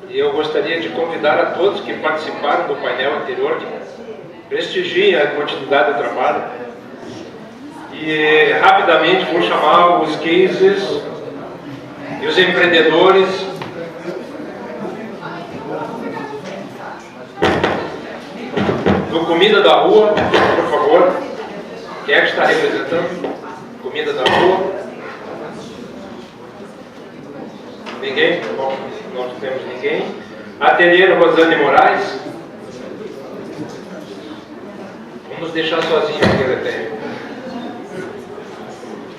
E eu gostaria de convidar a todos que participaram do painel anterior que prestigiem a continuidade do trabalho. E rapidamente vou chamar os cases e os empreendedores do Comida da Rua, por favor. Quem é que está representando? Comida da Rua? Ninguém? Bom, não temos ninguém. Ateliê Rosane Moraes. Vamos deixar sozinho aqui, Letéia.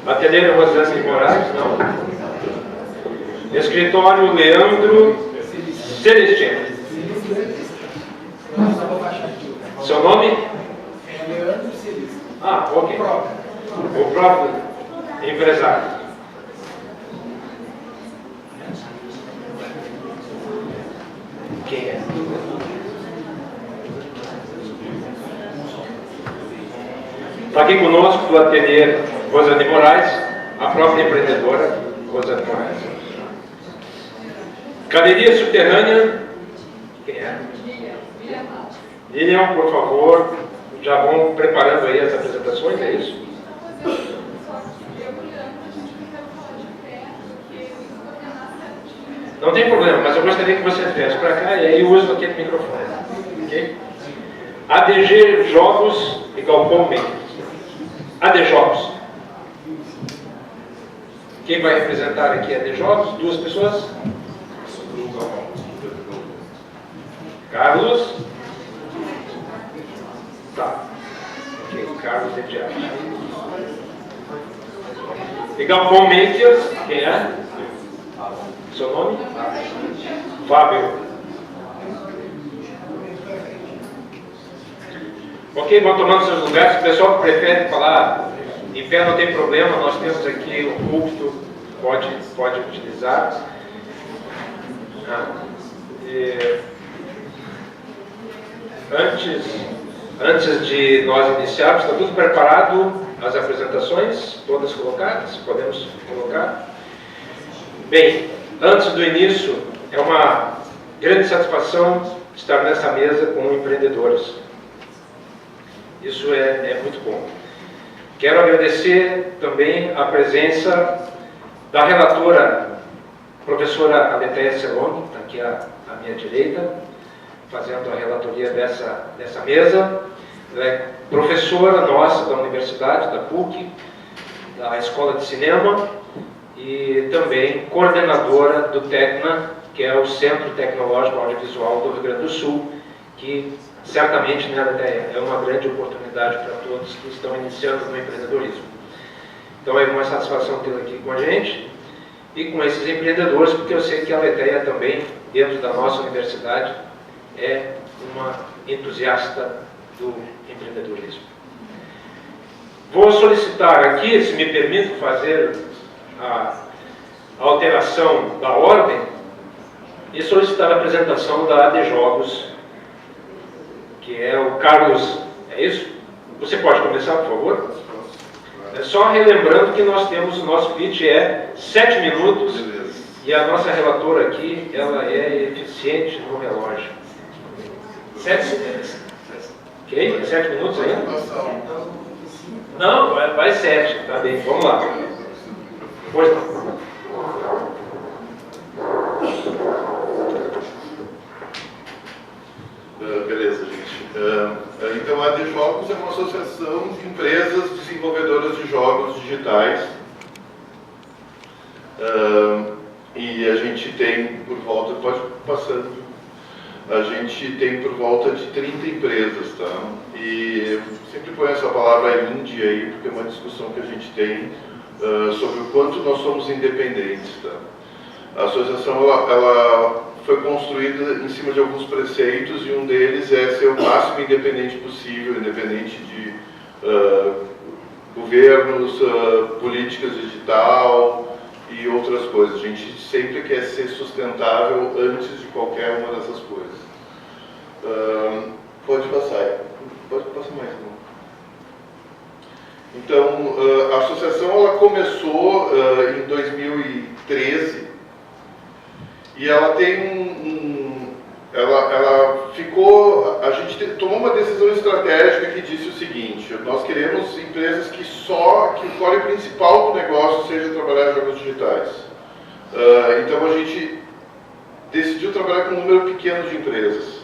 Ateliê Rosane Moraes, não. Escritório Leandro Celestino. Seu nome? Leandro Celestino. Ah, ok. O próprio empresário. Quem é? Está aqui conosco do ateliê Rosane Moraes, a própria empreendedora Rosane Moraes. Galeria Subterrânea. Quem é? Lilian, por favor, já vão preparando aí as apresentações, é isso? Não tem problema, mas eu gostaria que você viesse para cá e aí eu uso aquele microfone. Ok? ADG Jogos e Galpão Makers. AD Jogos. Quem vai representar aqui a AD Jogos? Duas pessoas? Carlos? Tá. Ok, Carlos de Diabo. E Galpão Makers, quem é? Seu nome? Fábio. Ok, vão tomando seus lugares. O pessoal que prefere falar em pé não tem problema. Nós temos aqui o púlpito, pode utilizar. Antes de nós iniciarmos, está tudo preparado? As apresentações, todas colocadas? Podemos colocar? Bem, antes do início, é uma grande satisfação estar nessa mesa com empreendedores. Isso é muito bom. Quero agradecer também a presença da relatora, professora Aletéia Celoni, está aqui à minha direita, fazendo a relatoria dessa mesa. Ela é professora nossa da Universidade, da PUC, da Escola de Cinema, e também coordenadora do TECNA, que é o Centro Tecnológico Audiovisual do Rio Grande do Sul, que certamente, né, é uma grande oportunidade para todos que estão iniciando no empreendedorismo. Então é uma satisfação tê-la aqui com a gente e com esses empreendedores, porque eu sei que a Aletéia também, dentro da nossa universidade, é uma entusiasta do empreendedorismo. Vou solicitar aqui, se me permite fazer a alteração da ordem, e solicitar a apresentação da AD Jogos, que é o Carlos, é isso? Você pode começar, por favor? É só relembrando que nós temos, o nosso pitch é 7 minutos, e a nossa relatora aqui, ela é eficiente no relógio. 7? Ok? 7 minutos ainda? Não, vai 7, tá bem, vamos lá. Pois não. Beleza, gente. Então, a AD Jogos é uma associação de empresas desenvolvedoras de jogos digitais. E a gente tem por volta, pode passando, a gente tem por volta de 30 empresas, tá? E eu sempre ponho essa palavra indie aí, porque é uma discussão que a gente tem sobre o quanto nós somos independentes, tá? A associação, ela foi construída em cima de alguns preceitos, e um deles é ser o máximo independente possível, independente de governos, políticas digital e outras coisas. A gente sempre quer ser sustentável antes de qualquer uma dessas coisas. Pode passar. Pode passar mais. Não? Então, a associação ela começou em 2013 e ela tem ela ficou, a gente tomou uma decisão estratégica que disse o seguinte: nós queremos empresas que o core principal do negócio seja trabalhar jogos digitais. Então a gente decidiu trabalhar com um número pequeno de empresas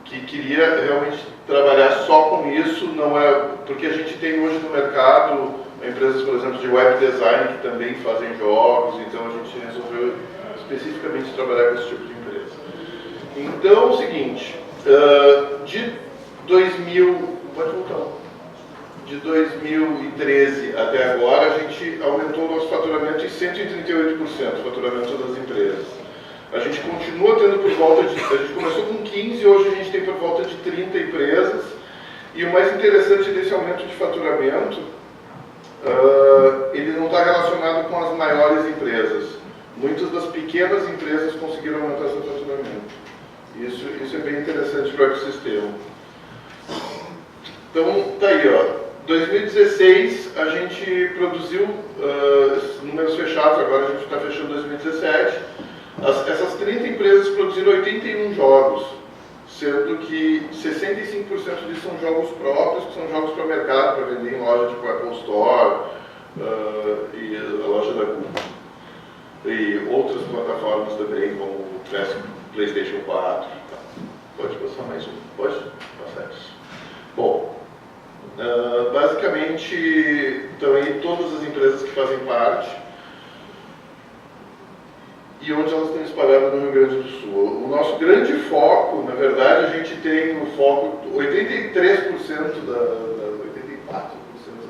que queria realmente trabalhar só com isso, não é porque a gente tem hoje no mercado empresas, por exemplo, de web design que também fazem jogos, então a gente resolveu especificamente trabalhar com esse tipo de empresa. Então, é o seguinte, de 2013 até agora, a gente aumentou o nosso faturamento em 138%, o faturamento das empresas. A gente continua tendo por volta de... A gente começou com 15, hoje a gente tem por volta de 30 empresas. E o mais interessante desse aumento de faturamento, ele não está relacionado com as maiores empresas. Muitas das pequenas empresas conseguiram aumentar seu faturamento. Isso é bem interessante para o ecossistema. Então, tá aí, ó. 2016 a gente produziu números fechados, agora a gente está fechando 2017. Essas 30 empresas produziram 81 jogos, sendo que 65% disso são jogos próprios, que são jogos para o mercado, para vender em loja tipo Apple Store e a loja da Google. E outras plataformas também, como o PlayStation 4. Pode passar mais um? Pode? Passar isso. Bom, basicamente, também todas as empresas que fazem parte e onde elas estão espalhadas no Rio Grande do Sul. O nosso grande foco, na verdade, a gente tem o foco, 83%, 84%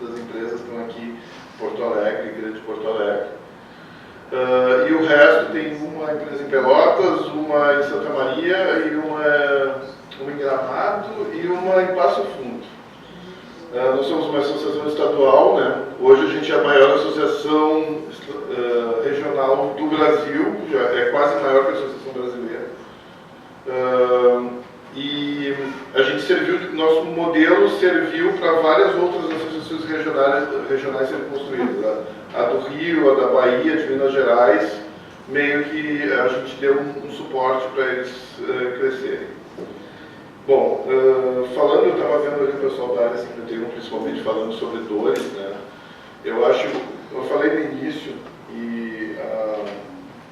das empresas estão aqui em Porto Alegre, Grande Porto Alegre. E o resto tem uma empresa em Pelotas, uma em Santa Maria, e uma em Gramado e uma em Passo Fundo. Nós somos uma associação estadual, né? Hoje a gente é a maior associação regional do Brasil, já é quase maior que a Associação Brasileira. E a gente nosso modelo serviu para várias outras associações regionais serem construídas. A do Rio, a da Bahia, de Minas Gerais, meio que a gente deu um suporte para eles crescerem. Bom, eu estava vendo ali o pessoal da área 51, principalmente falando sobre dores, né? Eu falei no início, e a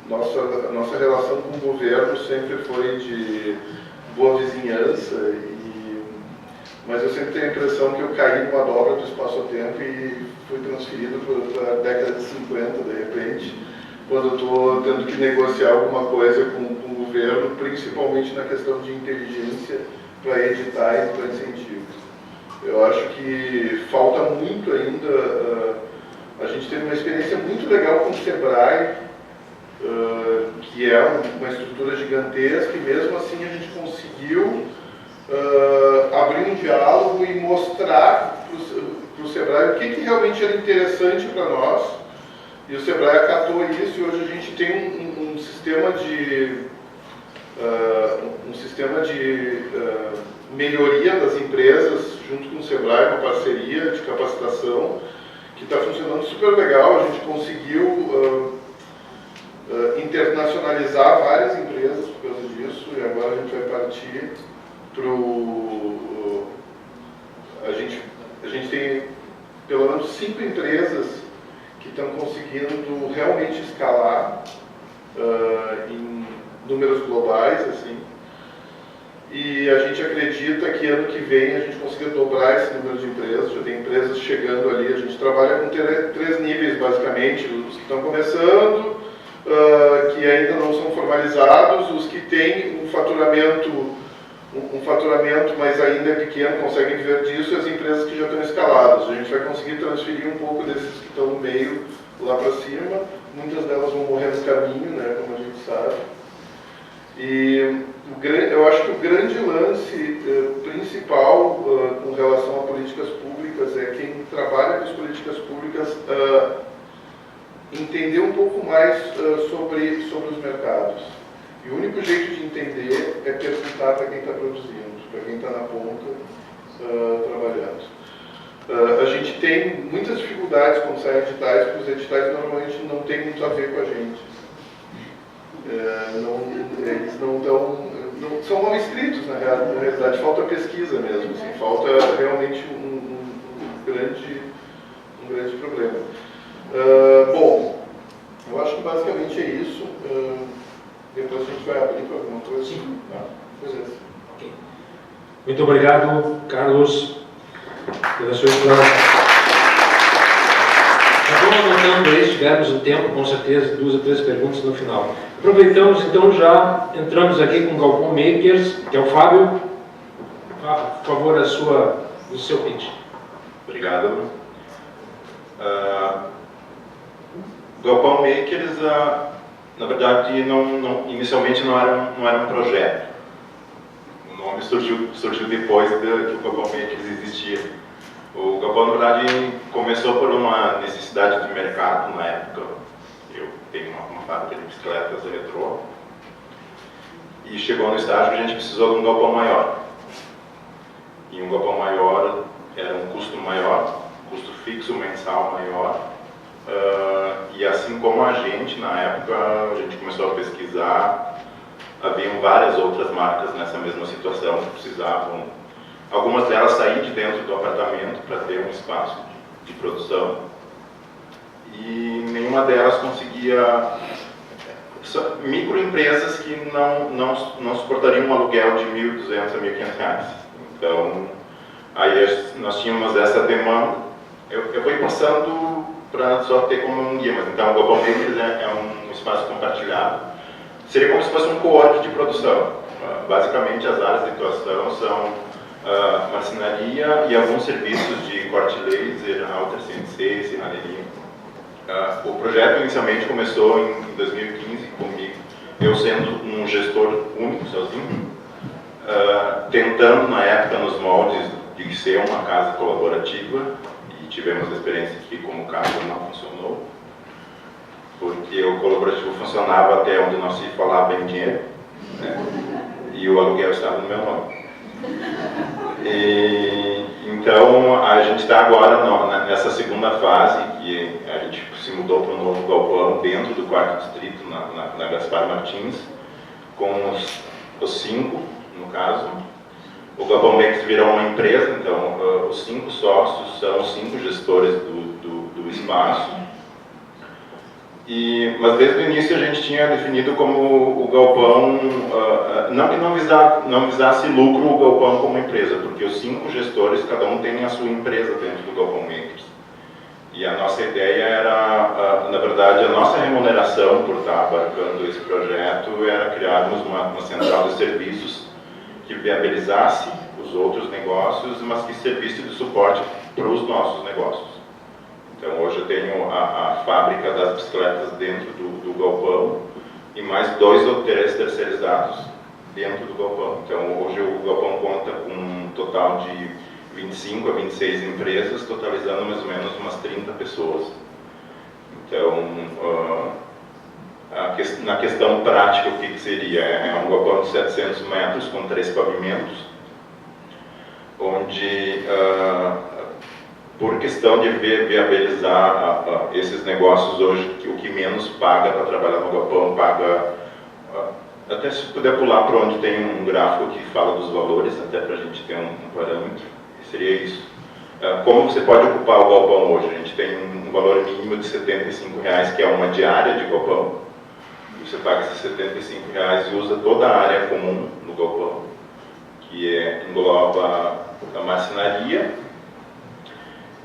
nossa relação com o governo sempre foi de boa vizinhança, mas eu sempre tenho a impressão que eu caí numa dobra do espaço-tempo e fui transferido para a década de 50, de repente, quando eu estou tendo que negociar alguma coisa com o governo, principalmente na questão de inteligência para editais e para incentivos. Eu acho que falta muito ainda. A gente teve uma experiência muito legal com o Sebrae, que é uma estrutura gigantesca, e mesmo assim a gente conseguiu abrir um diálogo e mostrar para o Sebrae o que realmente era interessante para nós. E o Sebrae acatou isso, e hoje a gente tem um sistema de melhoria das empresas, junto com o Sebrae, uma parceria de capacitação, que está funcionando super legal. A gente conseguiu internacionalizar várias empresas por causa disso, e agora a gente vai partir para o... A gente tem pelo menos 5 empresas que estão conseguindo realmente escalar em números globais, assim. E a gente acredita que ano que vem a gente consiga dobrar esse número de empresas. Já tem empresas chegando ali. A gente trabalha com 3 níveis, basicamente: os que estão começando, que ainda não são formalizados, os que têm um faturamento, mas ainda é pequeno, conseguem viver disso, e as empresas que já estão escaladas. A gente vai conseguir transferir um pouco desses que estão no meio lá para cima. Muitas delas vão morrer no caminho, né, como a gente sabe. E eu acho que o grande lance principal com relação a políticas públicas é quem trabalha com as políticas públicas entender um pouco mais sobre os mercados. E o único jeito de entender é perguntar para quem está produzindo, para quem está na ponta trabalhando. A gente tem muitas dificuldades quando saem editais, porque os editais normalmente não têm muito a ver com a gente. Eles não estão são mal escritos, na realidade, falta pesquisa mesmo, assim, falta realmente um grande problema. Bom, eu acho que basicamente é isso. Depois a gente vai abrir para alguma coisa. Sim. Beleza. Okay. Muito obrigado, Carlos, pela sua explanação. Vamos anotando aí, se tivermos um tempo, com certeza, 2 ou 3 perguntas no final. Aproveitamos, então, já entramos aqui com o Galpão Makers, que é o Fábio. Por favor, o seu pitch. Obrigado. Galpão Makers, na verdade, inicialmente não era um projeto. O nome surgiu depois que o Galpão Makers existia. O Galpão, na verdade, começou por uma necessidade de mercado na época. Eu tenho uma fábrica de bicicletas retrô. E chegou no estágio que a gente precisou de um galpão maior. E um galpão maior era um custo maior, custo fixo mensal maior. E assim como a gente, na época, a gente começou a pesquisar, haviam várias outras marcas nessa mesma situação que precisavam, algumas delas sair de dentro do apartamento para ter um espaço de produção, e nenhuma delas conseguia, microempresas que não suportariam um aluguel de R$1.200 a R$1.500. Então, aí nós tínhamos essa demanda. Eu vou ir passando para só ter como um guia, mas então o Galpão Makers é um espaço compartilhado. Seria como se fosse um co-op de produção. Basicamente, as áreas de atuação são marcenaria e alguns serviços de corte laser, alter CNC, serralheria. O projeto inicialmente começou em 2015 comigo, eu sendo um gestor único, sozinho, tentando na época nos moldes de ser uma casa colaborativa, e tivemos a experiência que como casa não funcionou, porque o colaborativo funcionava até onde não se falava em dinheiro, né? E o aluguel estava no meu nome. Então a gente está agora nessa segunda fase, que a gente se mudou para um novo galpão dentro do 4º distrito, na Gaspar Martins, com os 5, no caso. O Galpão Makers virou uma empresa, então os 5 sócios são os 5 gestores do espaço. Mas desde o início a gente tinha definido como o galpão, não que não visasse lucro o galpão como empresa, porque os 5 gestores, cada um tem a sua empresa dentro do Galpão Makers. E a nossa ideia era, na verdade, a nossa remuneração por estar abarcando esse projeto era criarmos uma central de serviços que viabilizasse os outros negócios, mas que servisse de suporte para os nossos negócios. Então hoje eu tenho a fábrica das bicicletas dentro do galpão e mais 2 ou 3 terceirizados dentro do galpão. Então hoje o galpão conta com um total de 25 a 26 empresas, totalizando mais ou menos umas 30 pessoas. Então, na questão prática, o que seria? É um galpão de 700 metros com 3 pavimentos, onde por questão de viabilizar esses negócios hoje, o que menos paga para trabalhar no galpão, paga, até se puder pular para onde tem um gráfico que fala dos valores, até para a gente ter um parâmetro, seria isso. Como você pode ocupar o galpão hoje? A gente tem um valor mínimo de R$75, que é uma diária de galpão. Você paga esses R$75 e usa toda a área comum no galpão, que engloba a marcenaria,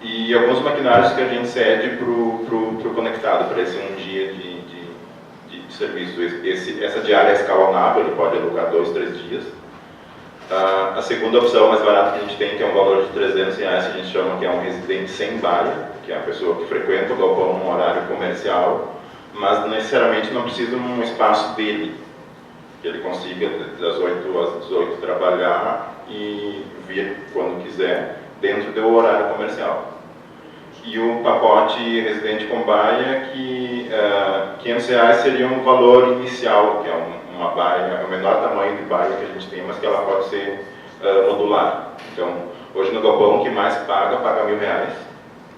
e alguns maquinários que a gente cede para o conectado, para esse um dia de serviço. Essa diária é escalonável, ele pode alugar 2, 3 dias. A segunda opção mais barata que a gente tem, que é um valor de R$300, que a gente chama que é um residente sem baia, que é a pessoa que frequenta o galpão num horário comercial, mas necessariamente não precisa de um espaço dele, que ele consiga das 8 às 18 trabalhar e vir quando quiser, dentro do horário comercial. E o pacote residente com baia, que R$500 seria um valor inicial, que é uma baia, é o menor tamanho de baia que a gente tem, mas que ela pode ser modular. Então, hoje no galpão, o que mais paga R$1.000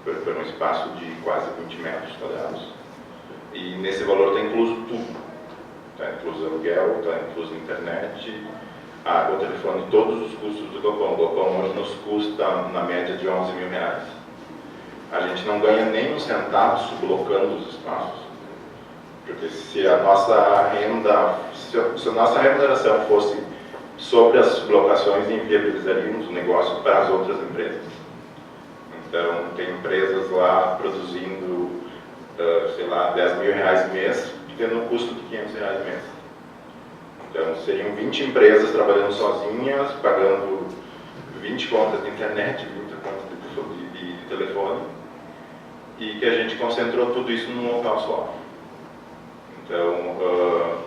por um espaço de quase 20 metros quadrados. E nesse valor está incluso tudo. Está incluso aluguel, está incluso internet, água, telefone, todos os custos do galpão. O galpão hoje nos custa na média de 11 mil reais. A gente não ganha nem um centavo sublocando os espaços. Porque se a nossa renda, se a nossa remuneração fosse sobre as sublocações, inviabilizaríamos o negócio para as outras empresas. Então, tem empresas lá produzindo, sei lá, 10 mil reais mês, tendo um custo de 500 reais mês. Então, seriam 20 empresas trabalhando sozinhas, pagando 20 contas de internet, 20 contas de telefone, e que a gente concentrou tudo isso num local só. Então,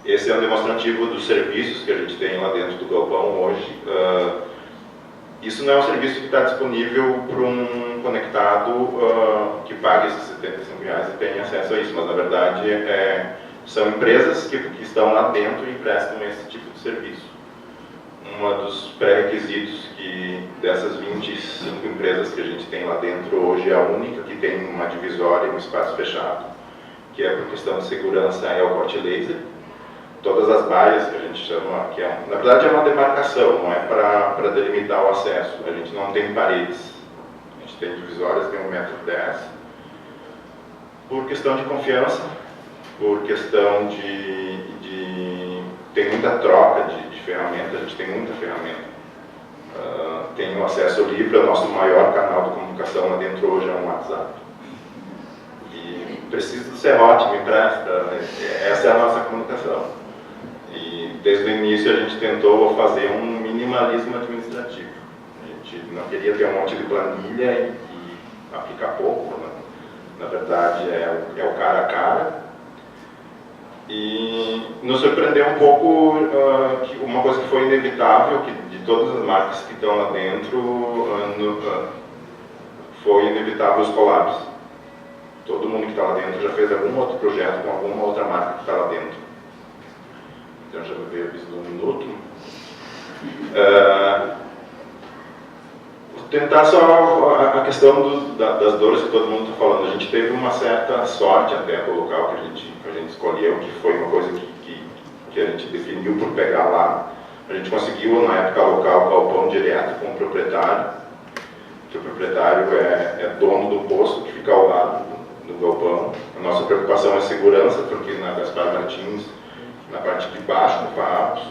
esse é um demonstrativo dos serviços que a gente tem lá dentro do galpão hoje. Isso não é um serviço que está disponível para um conectado que pague esses 75 reais e tenha acesso a isso, mas na verdade são empresas que estão lá dentro e prestam esse tipo de serviço. Um dos pré-requisitos dessas 25 empresas que a gente tem lá dentro hoje é a única que tem uma divisória, um espaço fechado, que é por questão de segurança, é o corte laser. Todas as baias que a gente chama, na verdade é uma demarcação, não é para delimitar o acesso. A gente não tem paredes, a gente tem divisórias de 1,10 m. Por questão de confiança, por questão tem muita troca de ferramentas, a gente tem muita ferramenta. Tem o acesso livre, o nosso maior canal de comunicação lá dentro hoje é um WhatsApp. E preciso do serrote, me empresta, essa é a nossa comunicação. E desde o início a gente tentou fazer um minimalismo administrativo. A gente não queria ter um monte de planilha e aplicar pouco, né? Na verdade é o cara a cara. E nos surpreendeu um pouco que uma coisa que foi inevitável, que de todas as marcas que estão lá dentro, foi inevitável os collabs. Todo mundo que está lá dentro já fez algum outro projeto com alguma outra marca que está lá dentro. Então já veio aviso de 1 minuto. Tentar só a questão das dores que todo mundo está falando. A gente teve uma certa sorte até do local que a gente escolheu, que foi uma coisa que a gente definiu por pegar lá. A gente conseguiu, na época, alocar o galpão direto com o proprietário, que o proprietário é dono do posto que fica ao lado do galpão. A nossa preocupação é segurança, porque na Gaspar Martins, na parte de baixo do Farrapos,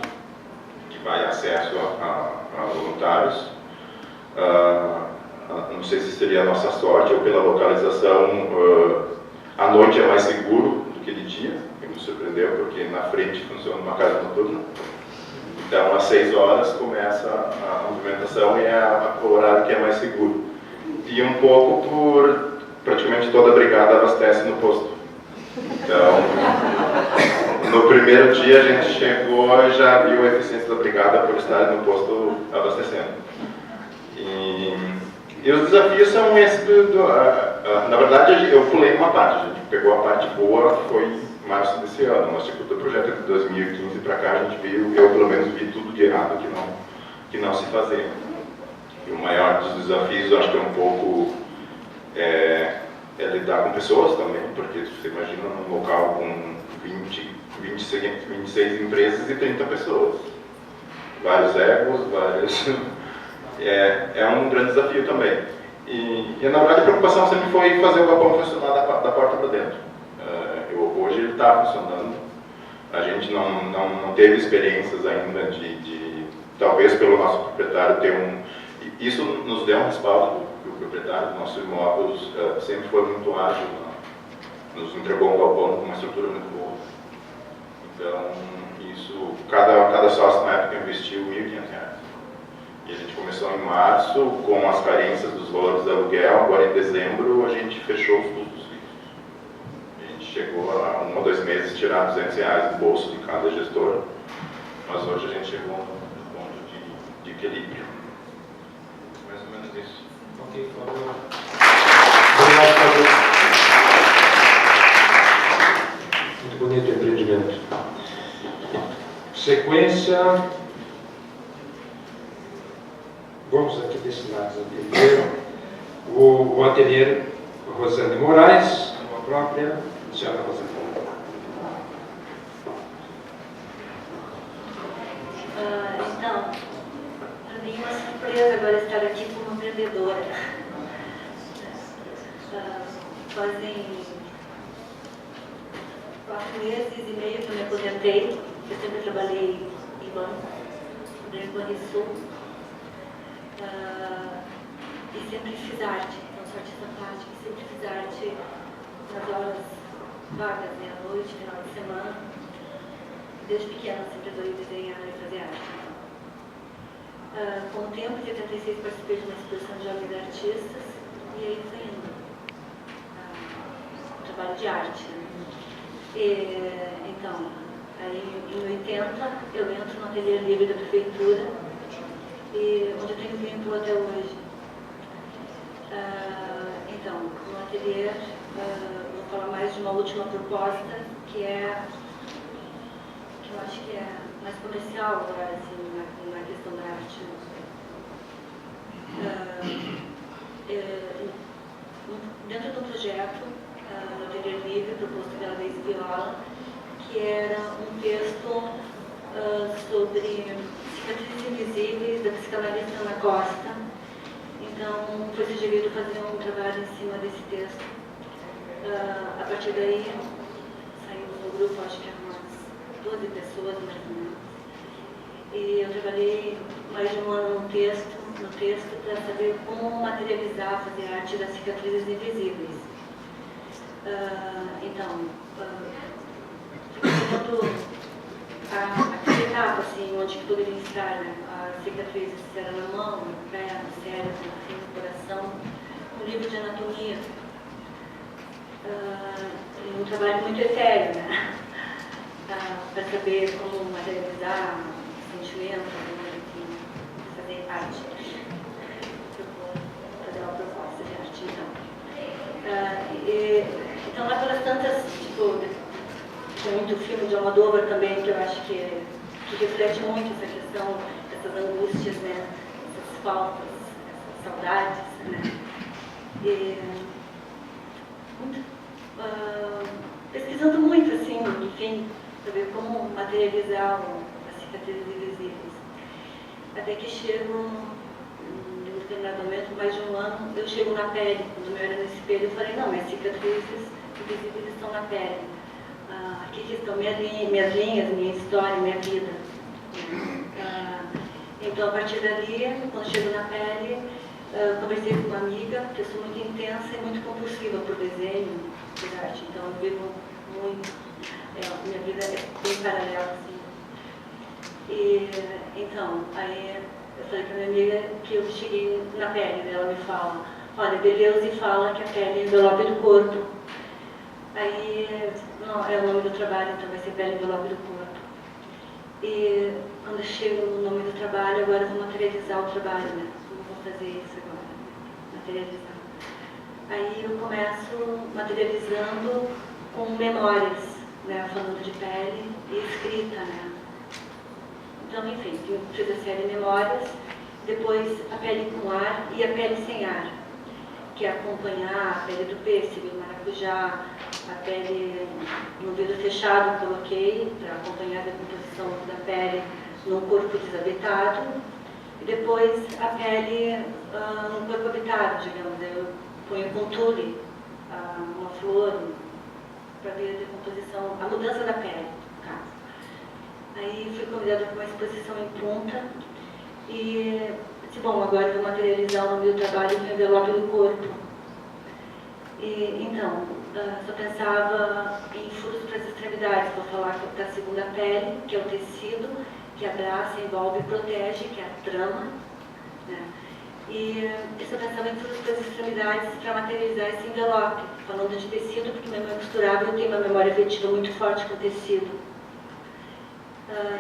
que vai acesso a voluntários. Não sei se seria a nossa sorte ou pela localização, à noite é mais seguro do que de dia, que me surpreendeu, porque na frente funciona uma casa noturna. Então, às 6 horas começa a movimentação e é o horário que é mais seguro. E um pouco por praticamente toda a brigada abastece no posto. Então, no primeiro dia a gente chegou e já viu a eficiência da brigada por estar no posto abastecendo. E os desafios são esses na verdade eu pulei uma parte, a gente pegou a parte boa, que foi em março desse ano, mas tipo, do projeto de 2015 para cá a gente viu, eu pelo menos vi tudo de errado que não se fazia. E o maior dos desafios, acho que é um pouco lidar com pessoas também, porque você imagina num local com 26 empresas e 30 pessoas. Vários egos, é um grande desafio também. E na verdade a preocupação sempre foi fazer o galpão funcionar da porta para dentro. Hoje ele está funcionando. A gente não teve experiências ainda talvez pelo nosso proprietário ter isso nos deu um respaldo, que o proprietário do nosso imóvel sempre foi muito ágil, nos entregou um galpão com uma estrutura muito boa. Então, isso, cada sócio na época investiu R$ 1.500. E a gente começou em março, com as carências dos valores de aluguel, agora em dezembro a gente fechou os custos fixos. A gente chegou a 1 ou 2 meses tirar R$ 200 do bolso de cada gestor, mas hoje a gente chegou no ponto de equilíbrio. Mais ou menos isso. Ok, por favor. Obrigado, Fábio. Muito bonito o empreendimento. Sequência. Vamos aqui desse lado. Primeiro, o ateliê Rosane Moraes, a própria senhora Rosane. Para mim é uma surpresa agora estar aqui como empreendedora. Fazem 4 meses e meio que eu me aposentei. Eu sempre trabalhei em banco, no Banrisul, e sempre fiz arte. Então, sou artista plástica, sempre fiz arte nas horas vagas, meia-noite, final de semana. Desde pequena sempre adorei desenhar e fazer arte. Com o tempo, em 76, participei de uma exposição de jovens artistas e aí foi indo. Trabalho de arte. Então, aí em 80 eu entro no ateliê livre da prefeitura, onde eu tenho vínculo até hoje. Então, no ateliê, vou falar mais de uma última proposta, que eu acho que é mais comercial agora, assim, na questão da arte. Dentro do projeto, no ateliê livre, proposto pela Deise Viola, que era um texto sobre cicatrizes invisíveis da psicanalista Ana Costa. Então, foi sugerido fazer um trabalho em cima desse texto. A partir daí, saímos no grupo, acho que eram umas 12 pessoas, mais ou menos. E eu trabalhei mais de um ano no texto para saber como materializar, fazer arte das cicatrizes invisíveis. Então, aquela etapa, assim, onde poderia estar, né? A cicatriz, se era na mão, no pé, no cérebro, no coração, um livro de anatomia. Um trabalho muito etéreo, né? Para saber como materializar sentimentos, enfim, fazer arte. Fazer uma proposta de arte, então. Então, lá pelas tantas, tipo, tem muito filme de Almodóvar também, que eu acho que reflete muito essa questão, essas angústias, né? Essas faltas, essas saudades, né? Pesquisando muito, assim, enfim, para ver como materializar as cicatrizes invisíveis. Até que chego, em um determinado momento, mais de um ano, eu chego na pele. Quando eu era no espelho, eu falei, não, minhas cicatrizes invisíveis estão na pele. Aqui que estão minhas linhas, minha história, minha vida. Então, a partir dali, quando chego na pele, conversei com uma amiga, que eu sou muito intensa e muito compulsiva por desenho, por arte. Então, eu vivo muito, minha vida é bem paralela, assim. Então, aí eu falei para minha amiga que eu cheguei na pele, ela me fala, olha, Deleuze fala que a pele é envelope do corpo. Aí, não, é o nome do trabalho, então vai ser pele envelope do corpo. E quando eu chego no nome do trabalho, agora eu vou materializar o trabalho, né? Como vou fazer isso agora? Materializar. Aí eu começo materializando com memórias, né? Falando de pele e escrita, né? Então, enfim, eu fiz a série Memórias, depois a pele com ar e a pele sem ar, que é acompanhar a pele do pêssego, do maracujá, a pele no vidro fechado coloquei para acompanhar a decomposição da pele num corpo desabitado e depois a pele num corpo habitado, digamos. Eu ponho com tule uma flor para ver a decomposição, a mudança da pele, no caso. Aí fui convidada para uma exposição em Punta e disse, bom, agora eu vou materializar o nome do trabalho no envelope do corpo. Então, só pensava em furos para as extremidades, vou falar da segunda pele, que é o tecido, que abraça, envolve e protege, que é a trama, né? E eu só pensava em furos para as extremidades para materializar esse envelope, falando de tecido, porque minha mãe costurava e eu tenho uma memória afetiva muito forte com tecido.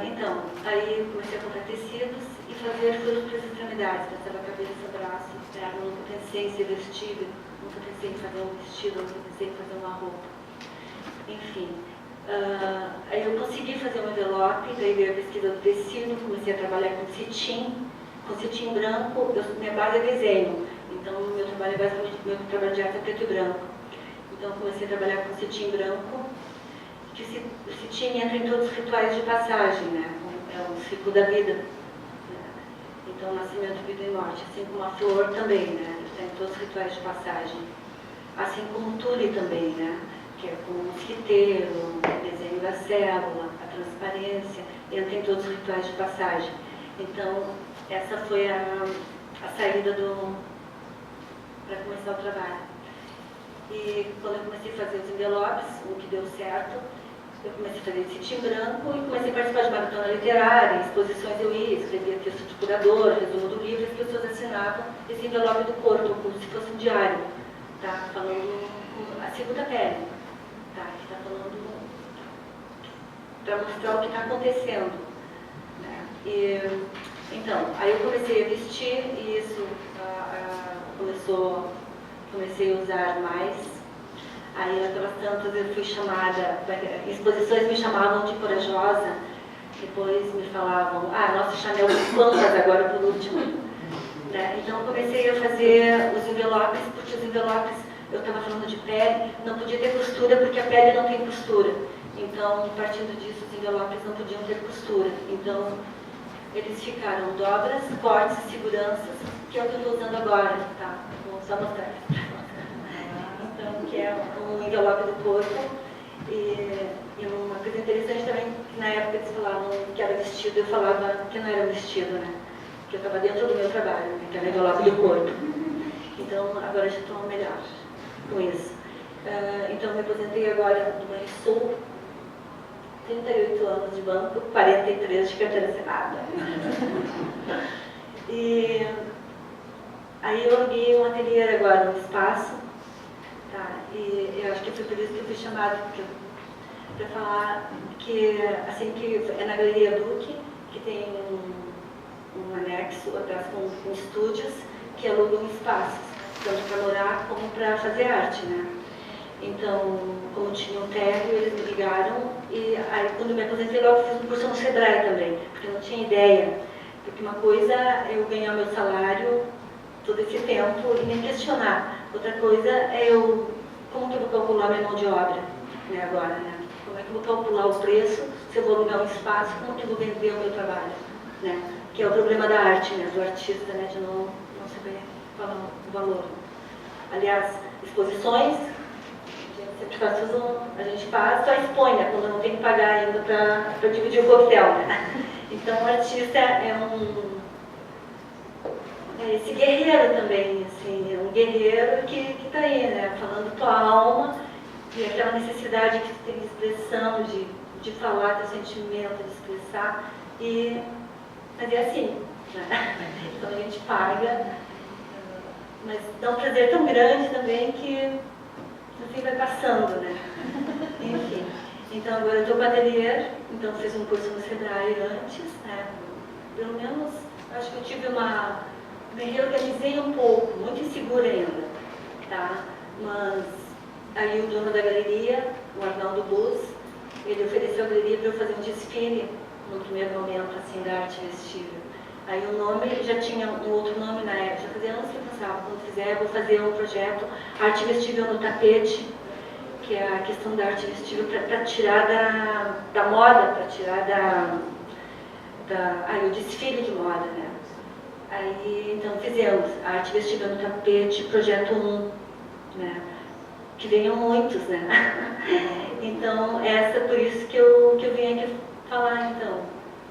Então, aí comecei a comprar tecidos e fazer furos para as extremidades, pensava cabeça, braço, perna, nunca pensei em ser vestível. Nunca pensei em fazer um vestido, nunca pensei em fazer uma roupa. Enfim, aí eu consegui fazer um envelope, daí veio a pesquisa do tecido, comecei a trabalhar com cetim branco, minha base é desenho, então meu trabalho é basicamente, meu trabalho de arte é preto e branco. Então comecei a trabalhar com cetim branco, que o cetim entra em todos os rituais de passagem, né? É o ciclo da vida. Então, nascimento, vida e morte, assim como a flor também, né? Tem todos os rituais de passagem. Assim como o tule também, né? Que é com o mosquiteiro, o desenho da célula, a transparência, entra em todos os rituais de passagem. Então, essa foi a saída para começar o trabalho. E quando eu comecei a fazer os envelopes, o que deu certo, eu comecei a fazer esse cetim branco e comecei a participar de maratona literária, exposições eu ia, escrevia texto de curador, resumo do livro, e as pessoas assinavam esse envelope do corpo, como se fosse um diário, tá? Falando a segunda pele, tá? Que está falando para mostrar o que está acontecendo, né? E, então, aí eu comecei a vestir e isso comecei a usar mais. Aí, naquelas tantas, eu fui chamada, exposições me chamavam de corajosa, depois me falavam, nossa, Chanel de quantas agora por último. Né? Então, eu comecei a fazer os envelopes, porque os envelopes, eu estava falando de pele, não podia ter costura, porque a pele não tem costura. Então, partindo disso, os envelopes não podiam ter costura. Então, eles ficaram dobras, cortes e seguranças, que é o que eu estou usando agora, tá? Vou só mostrar aqui. Então, que é um envelope do corpo. E uma coisa interessante também, que na época eles falavam que era vestido, eu falava que não era vestido, né? Que eu estava dentro do meu trabalho, né? Que era envelope do corpo. Então, agora já estou melhor com isso. Então, me aposentei agora do Banrisul, 38 anos de banco, 43 de carteira assinada. E aí eu aluguei um ateliê agora no espaço, tá? E eu acho que foi por isso que eu fui chamada para falar que, assim, que é na Galeria Duque, que tem um anexo atrás com estúdios que alugam espaços, tanto para morar como para fazer arte, né? Então, como tinha um térreo, eles me ligaram e aí quando eu me aposentei logo fiz um curso no Sebrae também, porque eu não tinha ideia. Porque uma coisa é eu ganhar meu salário todo esse tempo e nem questionar. Outra coisa é como que eu vou calcular minha mão de obra, né, agora, né? Como é que eu vou calcular o preço, se eu vou alugar um espaço, como que eu vou vender o meu trabalho, né? Que é o problema da arte, né, do artista, né, de não saber falar o valor. Aliás, exposições, a gente faz, só expõe, né, quando não tem que pagar ainda para dividir o coquetel, né? Então, o artista é esse guerreiro também, assim, é um guerreiro que está aí, né, falando tua alma, e aquela necessidade que tu tem de expressão, de falar teu sentimento, de expressar, mas é assim, né? Então a gente paga, mas dá um prazer tão grande também que assim vai passando, né? Enfim, então agora eu estou com ateliê, então fiz um curso no Sebrae antes, né? Pelo menos, acho que eu tive me reorganizei um pouco, muito insegura ainda, tá? Mas aí o dono da galeria, o Arnaldo Bus, ele ofereceu a galeria para eu fazer um desfile no primeiro momento, assim, da arte vestível. Aí o nome, já tinha um outro nome na época, já fazia anos que eu pensava, quando fizer, vou fazer um projeto Arte Vestível no Tapete, que é a questão da arte vestível para tirar da moda, para tirar o desfile de moda, né? Aí, então, fizemos a Arte Vestível no Tapete, projeto 1, né? Que venham muitos, né? Então, por isso que eu vim aqui falar, então.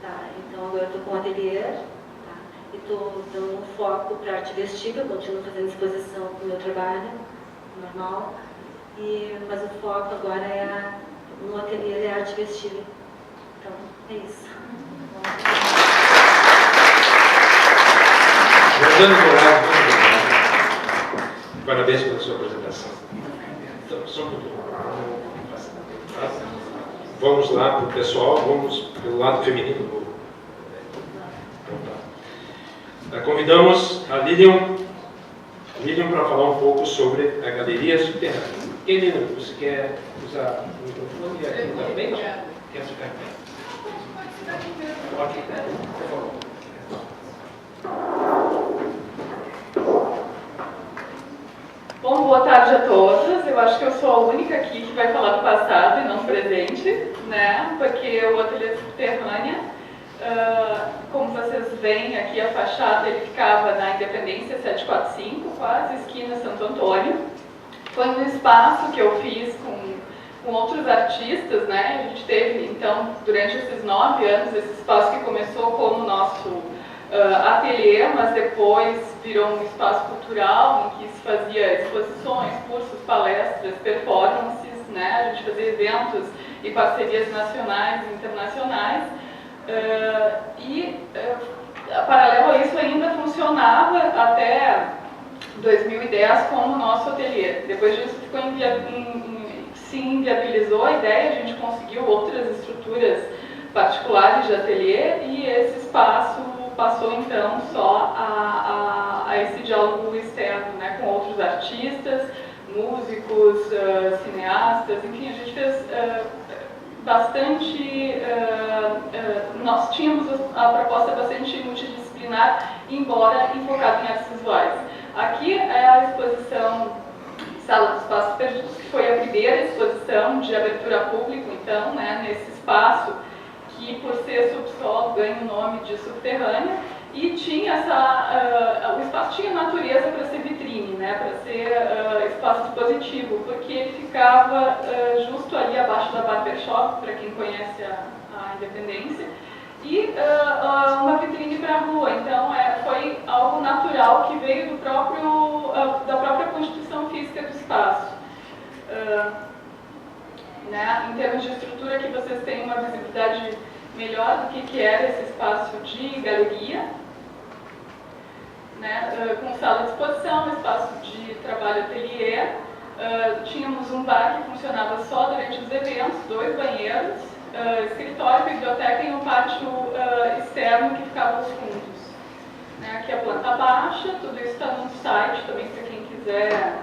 Tá? Então, agora eu estou com o ateliê, tá? E estou dando um foco para arte vestível, continuo fazendo exposição com o meu trabalho, normal. Mas o foco agora no ateliê é arte vestível. Então, é isso. Rosana Dourado, parabéns pela sua apresentação. Então, só um pouquinho. Vamos lá para o pessoal, vamos pelo lado feminino. Então, tá. Convidamos a Lilian para falar um pouco sobre a Galeria Subterrânea. Lilian, você quer usar o microfone aqui na frente? Quer ficar aqui? Ok, por favor. Bom, boa tarde a todos. Eu acho que eu sou a única aqui que vai falar do passado e não do presente, né? Porque o Ateliê Subterrânea Como vocês veem aqui, a fachada ele ficava na Independência 745, quase esquina Santo Antônio. Foi um espaço que eu fiz com outros artistas, né? A gente teve, então, durante esses 9 anos, esse espaço que começou como nosso ateliê, mas depois virou um espaço cultural em que se fazia exposições, cursos, palestras, performances, né? A gente fazia eventos e parcerias nacionais e internacionais. Paralelo a isso, ainda funcionava até 2010 como nosso ateliê. Depois disso se inviabilizou a ideia, a gente conseguiu outras estruturas particulares de ateliê e esse espaço passou então só a esse diálogo externo, né, com outros artistas, músicos, cineastas, enfim, a gente fez bastante, nós tínhamos a proposta bastante multidisciplinar, embora enfocada em artes visuais. Aqui é a exposição Sala dos Espaços Perdidos, que foi a primeira exposição de abertura a público, então, né, nesse espaço que, por ser subsolo, ganha o nome de subterrânea, e tinha o espaço tinha natureza para ser vitrine, né, para ser espaço expositivo, porque ele ficava justo ali abaixo da Barbershop, para quem conhece a Independência, e uma vitrine para a rua. Então foi algo natural que veio da própria constituição física do espaço. Né, em termos de estrutura, aqui vocês têm uma visibilidade melhor do que era esse espaço de galeria, né, com sala de exposição, espaço de trabalho ateliê. Tínhamos um bar que funcionava só durante os eventos, 2 banheiros, escritório, biblioteca e um pátio externo que ficava aos fundos. Né, aqui a planta baixa, tudo isso está no site também para quem quiser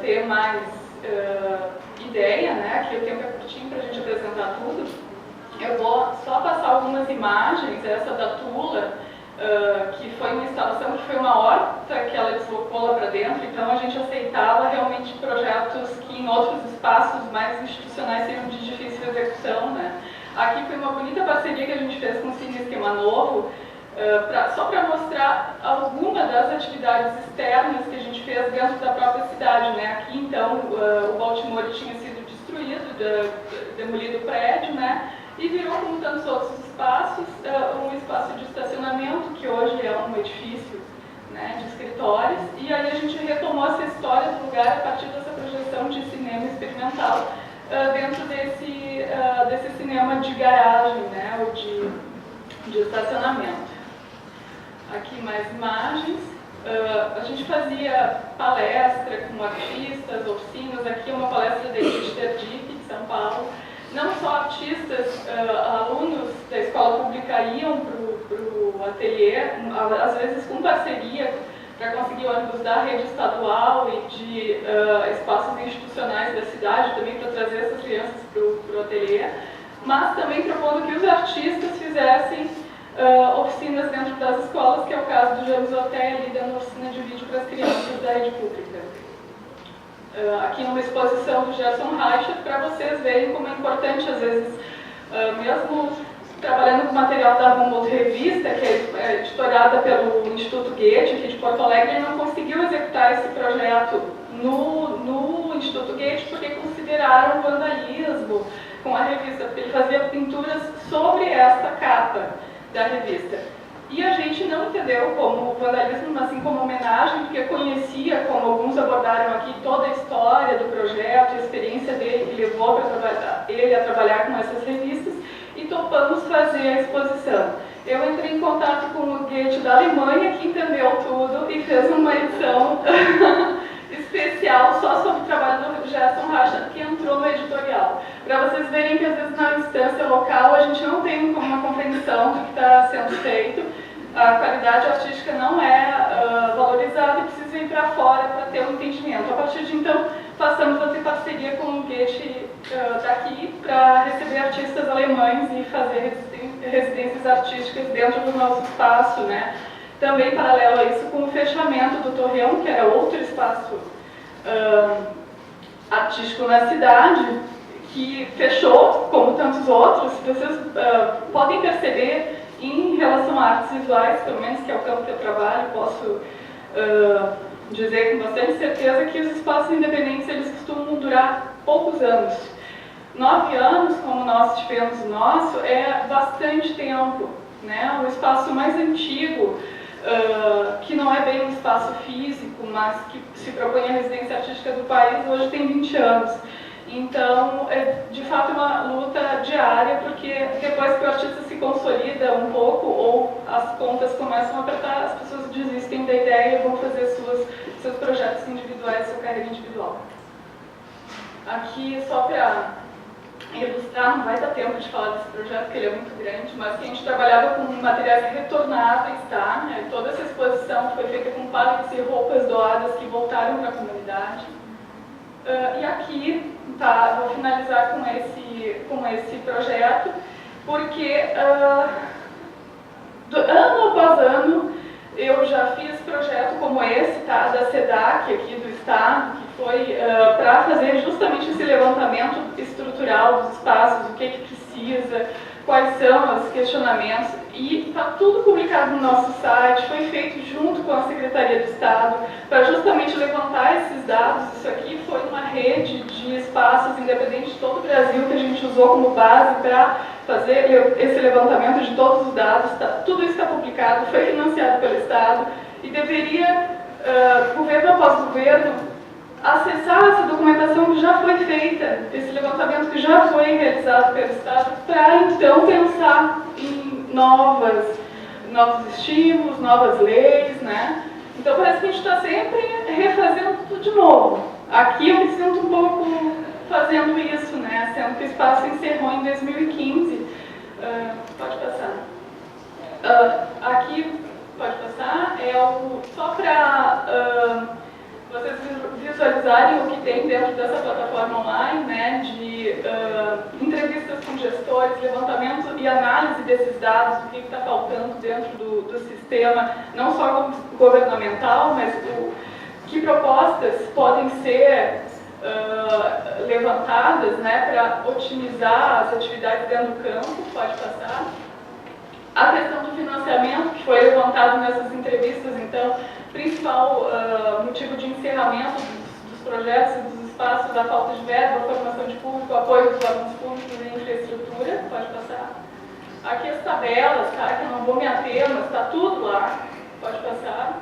ter mais ideia, né? Aqui o tempo é curtinho para a gente apresentar tudo. Eu vou só passar algumas imagens, essa da Tula, que foi uma instalação que foi uma horta que ela deslocou lá para dentro, então a gente aceitava realmente projetos que em outros espaços mais institucionais seriam de difícil execução, né? Aqui foi uma bonita parceria que a gente fez com o Cine Esquema Novo, só para mostrar alguma das atividades externas que a gente fez dentro da própria cidade, né? Aqui então o Baltimore tinha sido destruído, demolido o prédio, né? E virou, como tantos outros espaços, um espaço de estacionamento, que hoje é um edifício, né, de escritórios, e aí a gente retomou essa história do lugar a partir dessa projeção de cinema experimental dentro desse cinema de garagem, né, ou de estacionamento. Aqui mais imagens. A gente fazia palestra com artistas, oficinas. Aqui é uma palestra da Edith Terdip, de São Paulo. Não só artistas, alunos da escola pública iam para o ateliê, às vezes com parceria, para conseguir ônibus da rede estadual e de espaços institucionais da cidade, também para trazer essas crianças para o ateliê, mas também propondo que os artistas fizessem oficinas dentro das escolas, que é o caso do James Hotel, ali dando oficina de vídeo para as crianças da rede pública. Aqui numa exposição do Gerson Reicher, para vocês verem como é importante, às vezes, mesmo trabalhando com material da Humboldt Revista, que é editoriada pelo Instituto Goethe, aqui de Porto Alegre, ele não conseguiu executar esse projeto no Instituto Goethe porque consideraram vandalismo com a revista, porque ele fazia pinturas sobre esta capa da revista. E a gente não entendeu como vandalismo, mas sim como homenagem, porque conhecia, como alguns abordaram aqui, toda a história do projeto, a experiência dele que levou ele a trabalhar com essas revistas, e topamos fazer a exposição. Eu entrei em contato com o Goethe da Alemanha, que entendeu tudo e fez uma edição especial só sobre o trabalho do Gerson Reicher, que entrou no editorial. Para vocês verem que, às vezes, na instância local, a gente não tem uma compreensão do que está sendo feito. A qualidade artística não é valorizada e precisa ir para fora para ter um entendimento. A partir de então, passamos a ter parceria com o Goethe daqui para receber artistas alemães e fazer residências artísticas dentro do nosso espaço, né? Também paralelo a isso com o fechamento do Torreão, que era outro espaço artístico na cidade, que fechou, como tantos outros. Vocês podem perceber, em relação a artes visuais, pelo menos que é o campo que eu trabalho, posso dizer com bastante certeza que os espaços independentes eles costumam durar poucos anos. 9 anos, como nós tivemos o nosso, é bastante tempo, né? O espaço mais antigo, que não é bem um espaço físico, mas que se propõe a residência artística do país, hoje tem 20 anos. Então, é de fato uma luta diária, porque depois que o artista se consolida um pouco, ou as contas começam a apertar, as pessoas desistem da ideia e vão fazer seus projetos individuais, sua carreira individual. Aqui, só para ilustrar, não vai dar tempo de falar desse projeto, porque ele é muito grande, mas que a gente trabalhava com materiais retornáveis, tá? Toda essa exposição foi feita com pallets e roupas doadas que voltaram para a comunidade. E aqui, tá, vou finalizar com esse projeto, porque ano após ano eu já fiz projeto como esse, tá, da SEDAC aqui do estado, que foi para fazer justamente esse levantamento estrutural dos espaços, o que precisa, quais são os questionamentos, e está tudo publicado no nosso site, foi feito junto com a Secretaria do Estado, para justamente levantar esses dados. Isso aqui foi uma rede de espaços independentes de todo o Brasil que a gente usou como base para fazer esse levantamento de todos os dados. Tudo isso está publicado, foi financiado pelo Estado, e deveria, governo após governo, acessar essa documentação que já foi feita, esse levantamento que já foi realizado pelo Estado, para então pensar em novos estímulos, novas leis, né? Então parece que a gente está sempre refazendo tudo de novo. Aqui eu me sinto um pouco fazendo isso, né? Sendo que o espaço encerrou em 2015. Pode passar. Aqui, pode passar, só para vocês visualizarem o que tem dentro dessa plataforma online, né, de entrevistas com gestores, levantamento e análise desses dados, o que está faltando dentro do sistema, não só governamental, mas que propostas podem ser levantadas, né, para otimizar as atividades dentro do campo. Pode passar. A questão do financiamento, que foi levantado nessas entrevistas, então, principal motivo de encerramento dos projetos e dos espaços, a falta de verba, a formação de público, o apoio dos órgãos públicos e infraestrutura. Pode passar. Aqui as tabelas, tá, que eu não vou me ater, mas está tudo lá. Pode passar.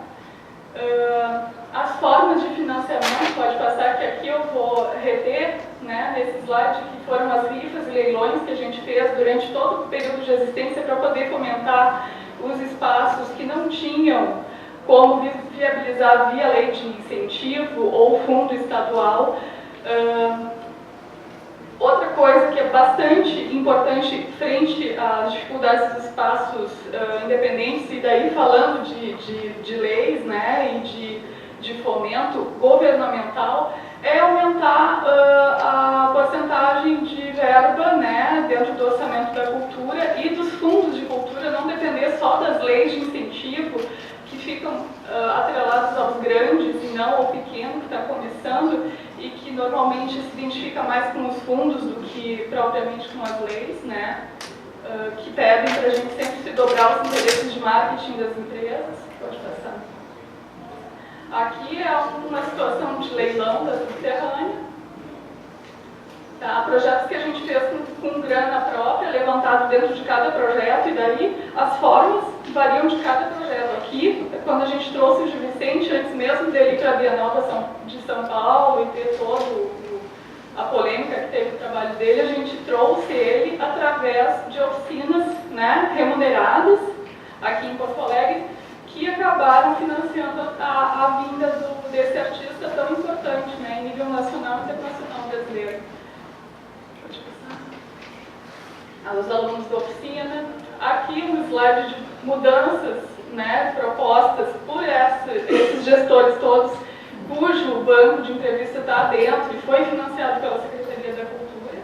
As formas de financiamento, pode passar, que aqui eu vou reter, né, nesse slide, que foram as rifas e leilões que a gente fez durante todo o período de existência para poder fomentar os espaços que não tinham como viabilizar via lei de incentivo ou fundo estadual. Outra coisa que é bastante importante frente às dificuldades dos espaços independentes, e daí falando de leis, né, e de fomento governamental, é aumentar a porcentagem de verba, né, dentro do orçamento da cultura e dos fundos de cultura, não depender só das leis de incentivo, que ficam atrelados aos grandes e não ao pequeno que está começando, e que normalmente se identifica mais com os fundos do que propriamente com as leis, né? Que pedem para a gente sempre se dobrar os interesses de marketing das empresas. Pode passar. Aqui é uma situação de leilão da subterrânea. Tá? Projetos que a gente fez com grana própria, levantado dentro de cada projeto, e daí as formas variam de cada projeto. Aqui, quando a gente trouxe o Gil Vicente, antes mesmo dele ir para a Bienal de São Paulo e ter toda a polêmica que teve o trabalho dele, a gente trouxe ele através de oficinas, né, remuneradas, aqui em Porto Alegre, que acabaram financiando a vinda desse artista tão importante, né, em nível nacional e internacional brasileiro. Os alunos da oficina. Aqui um slide de mudanças, né, propostas por esses gestores todos, cujo banco de entrevista está dentro e foi financiado pela Secretaria da Cultura.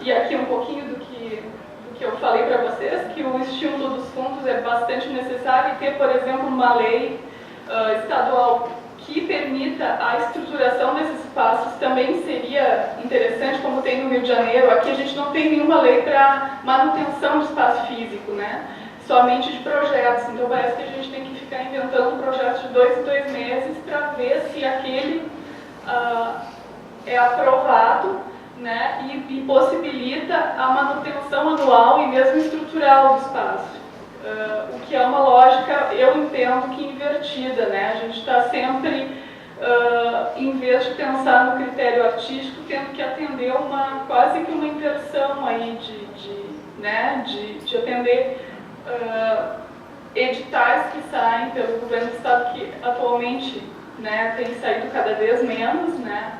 E aqui um pouquinho do que eu falei para vocês, que o estímulo dos fundos é bastante necessário, e ter, por exemplo, uma lei estadual que permita possibilita a estruturação desses espaços também seria interessante, como tem no Rio de Janeiro. Aqui a gente não tem nenhuma lei para manutenção de espaço físico, né? Somente de projetos. Então parece que a gente tem que ficar inventando projetos de 2 em 2 meses para ver se aquele é aprovado, né? E possibilita a manutenção anual e mesmo estrutural do espaço. O que é uma lógica, eu entendo que invertida, né? A gente está sempre, em vez de pensar no critério artístico, tendo que atender quase que uma inversão aí de atender editais que saem pelo governo do estado, que atualmente, né, tem saído cada vez menos, né?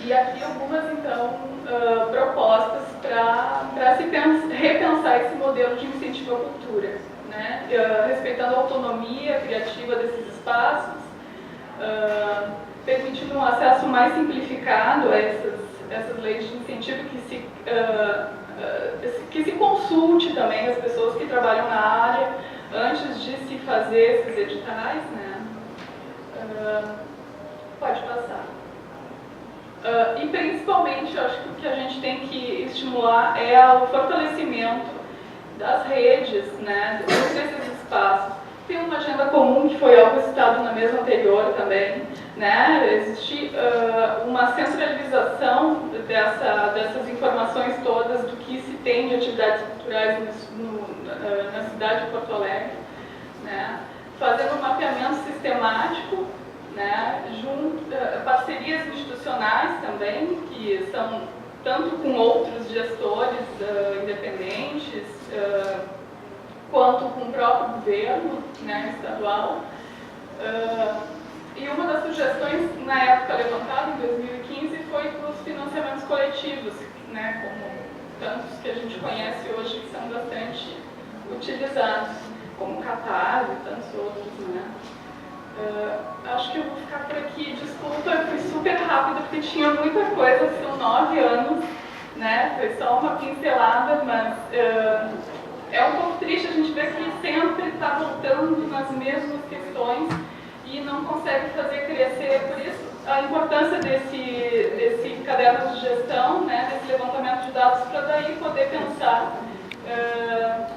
E aqui algumas, então, propostas para se repensar esse modelo de incentivo à cultura, né? Respeitando a autonomia criativa desses espaços, permitindo um acesso mais simplificado a essas leis de incentivo, que se consulte também as pessoas que trabalham na área antes de se fazer esses editais, né? Pode passar. E principalmente, eu acho que o que a gente tem que estimular é o fortalecimento das redes, né, desses espaços. Tem uma agenda comum, que foi algo citado na mesa anterior também, né? Existe uma centralização dessas informações todas do que se tem de atividades culturais na cidade de Porto Alegre, né? Fazendo um mapeamento sistemático, né, parcerias institucionais também, que são tanto com outros gestores independentes, quanto com o próprio governo, né, estadual. E uma das sugestões, na época levantada, em 2015, foi os financiamentos coletivos, né, como tantos que a gente conhece hoje, que são bastante utilizados, como o Catarse e tantos outros, né. Acho que eu vou ficar por aqui. Desculpa, eu fui super rápida porque tinha muita coisa, são 9 anos, né? Foi só uma pincelada, mas é um pouco triste a gente ver que sempre está voltando nas mesmas questões e não consegue fazer crescer. Por isso, a importância desse caderno de gestão, né? Desse levantamento de dados, para daí poder pensar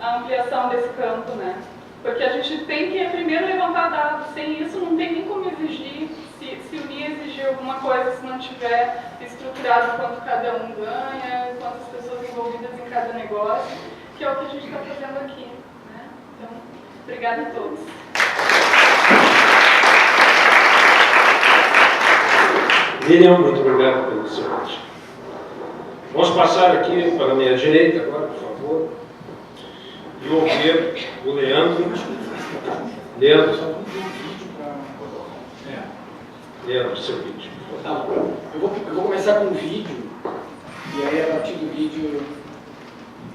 a ampliação desse campo, né? Porque a gente tem que primeiro levantar dados, sem isso não tem nem como exigir, se unir a exigir alguma coisa se não tiver estruturado quanto cada um ganha, quantas pessoas envolvidas em cada negócio, que é o que a gente está fazendo aqui, né? Então, obrigada a todos. Miriam, muito obrigado pelo seu voto. Vamos passar aqui para a minha direita agora, por favor. E ouvir o Leandro. Leandro, seu vídeo. Tá bom. Eu vou começar com um vídeo, e aí a partir do vídeo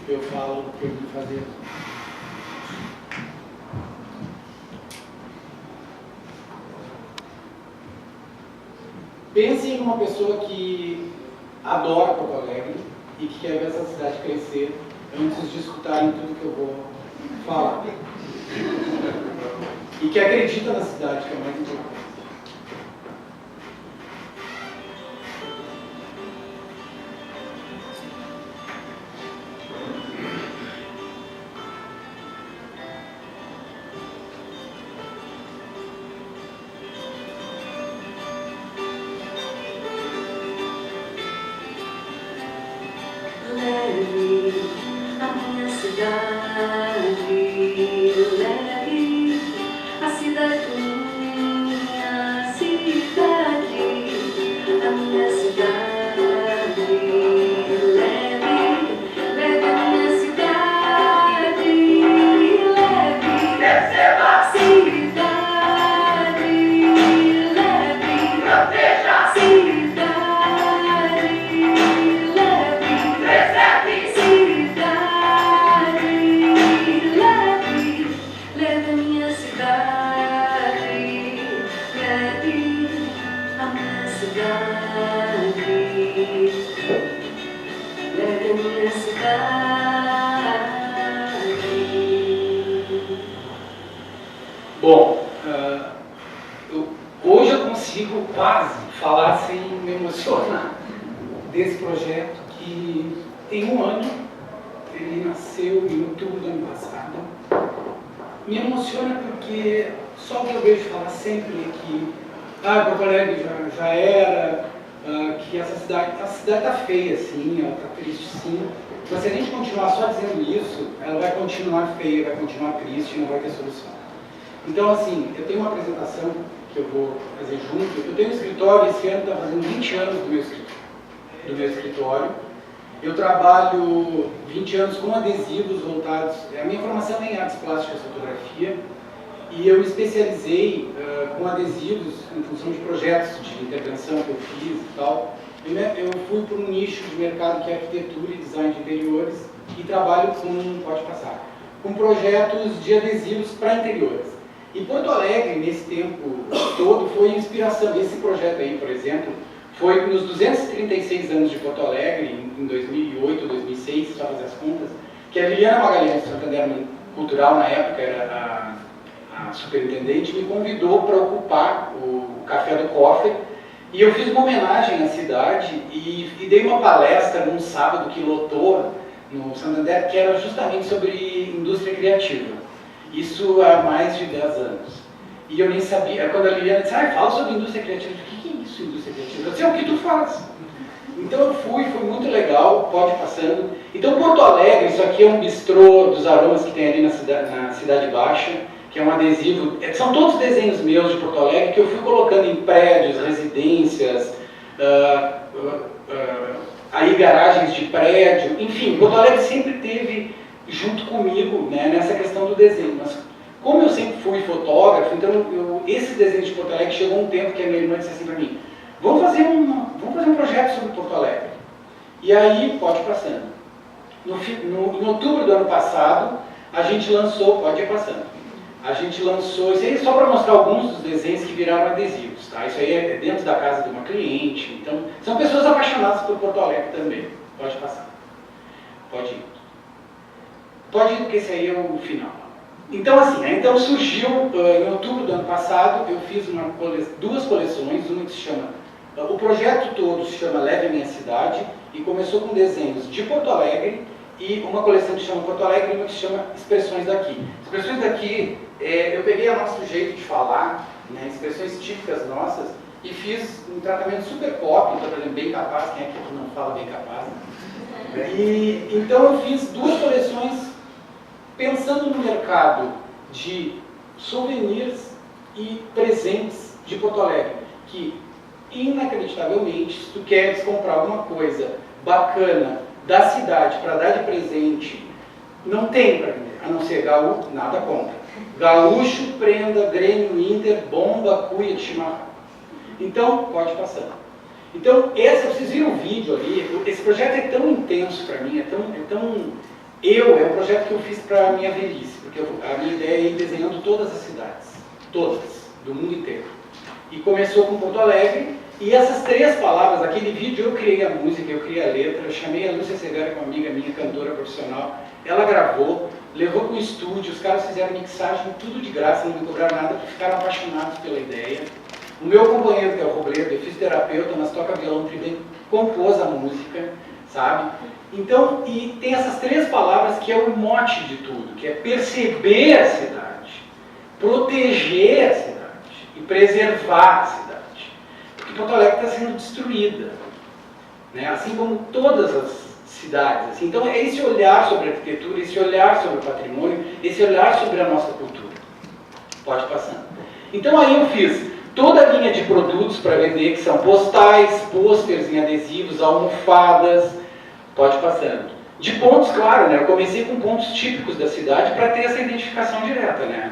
eu falo o que eu vou fazer. Pense em uma pessoa que adora Porto Alegre e que quer ver essa cidade crescer antes de escutarem tudo que eu vou falar. E que acredita na cidade, que é mais importante. Cidade consigo quase falar sem me emocionar desse projeto que tem 1 ano, ele nasceu em outubro do ano passado. Me emociona porque só o que eu vejo falar sempre é que Porto Alegre já era, que essa cidade está feia, sim, ela está triste, sim. Mas se a gente continuar só dizendo isso, ela vai continuar feia, vai continuar triste e não vai ter solução. Então, assim, eu tenho uma apresentação que eu vou fazer junto. Eu tenho um escritório, esse ano está fazendo 20 anos do meu escritório. Eu trabalho 20 anos com adesivos voltados... A minha formação é em artes plásticas e fotografia. E eu me especializei com adesivos em função de projetos de intervenção que eu fiz e tal. Eu fui para um nicho de mercado que é arquitetura e design de interiores e trabalho com, pode passar, com projetos de adesivos para interiores. E Porto Alegre, nesse tempo todo, foi inspiração. Esse projeto aí, por exemplo, foi nos 236 anos de Porto Alegre, em 2008, 2006, só fazer as contas, que a Liliana Magalhães, do Santander Cultural, na época, era a superintendente, me convidou para ocupar o Café do Cofre. E eu fiz uma homenagem à cidade e dei uma palestra num sábado que lotou no Santander, que era justamente sobre indústria criativa. Isso há mais de 10 anos. E eu nem sabia, quando a Liliana disse, fala sobre indústria criativa, eu falei, o que é isso, indústria criativa? Eu disse, é o que tu faz. Então eu foi muito legal, pode passando. Então Porto Alegre, isso aqui é um bistrô dos aromas que tem ali na Cidade Baixa, que é um adesivo, são todos desenhos meus de Porto Alegre que eu fui colocando em prédios, residências, aí garagens de prédio, enfim, Porto Alegre sempre teve junto comigo, né, nessa questão do desenho. Mas como eu sempre fui fotógrafo, então esse desenho de Porto Alegre chegou um tempo que a minha irmã disse assim para mim, vamos fazer um projeto sobre Porto Alegre. E aí, pode ir passando. Em outubro do ano passado, a gente lançou, pode ir passando. A gente lançou, isso aí é só para mostrar alguns dos desenhos que viraram adesivos, tá? Isso aí é dentro da casa de uma cliente, então, são pessoas apaixonadas por Porto Alegre também. Pode passar. Pode ir. Pode ir, porque esse aí é o final. Então, assim, então surgiu, em outubro do ano passado, eu fiz duas coleções, uma que se chama, o projeto todo se chama Leve a Minha Cidade, e começou com desenhos de Porto Alegre, e uma coleção que se chama Porto Alegre e uma que se chama Expressões Daqui. Expressões Daqui, eu peguei o nosso jeito de falar, né, expressões típicas nossas, e fiz um tratamento super pop, então, por exemplo, Bem Capaz, quem é que não fala Bem Capaz? Né? E então eu fiz duas coleções pensando no mercado de souvenirs e presentes de Porto Alegre, que inacreditavelmente, se tu queres comprar alguma coisa bacana da cidade para dar de presente, não tem para vender, a não ser gaúcho, nada contra. Gaúcho, Prenda, Grêmio, Inter, Bomba, Cuia de chimarrão. Então, pode passar. Então, vocês viram o vídeo ali, esse projeto é tão intenso para mim, é um projeto que eu fiz para a minha velhice, porque a minha ideia é ir desenhando todas as cidades, todas, do mundo inteiro. E começou com Porto Alegre, e essas três palavras, aquele vídeo eu criei a música, eu criei a letra, eu chamei a Lúcia Severa, uma amiga minha, cantora profissional, ela gravou, levou para o estúdio, os caras fizeram mixagem, tudo de graça, não me cobraram nada, porque ficaram apaixonados pela ideia. O meu companheiro, que é o Robledo, é fisioterapeuta, mas toca violão também, compôs a música, sabe? Então, e tem essas três palavras que é o mote de tudo, que é perceber a cidade, proteger a cidade e preservar a cidade. Porque Porto Alegre está sendo destruída, né? Assim como todas as cidades. Assim. Então, é esse olhar sobre a arquitetura, esse olhar sobre o patrimônio, esse olhar sobre a nossa cultura. Pode passar. Então, aí eu fiz toda a linha de produtos para vender, que são postais, pôsteres em adesivos, almofadas, pode passando. De pontos, claro, né? Eu comecei com pontos típicos da cidade para ter essa identificação direta, né?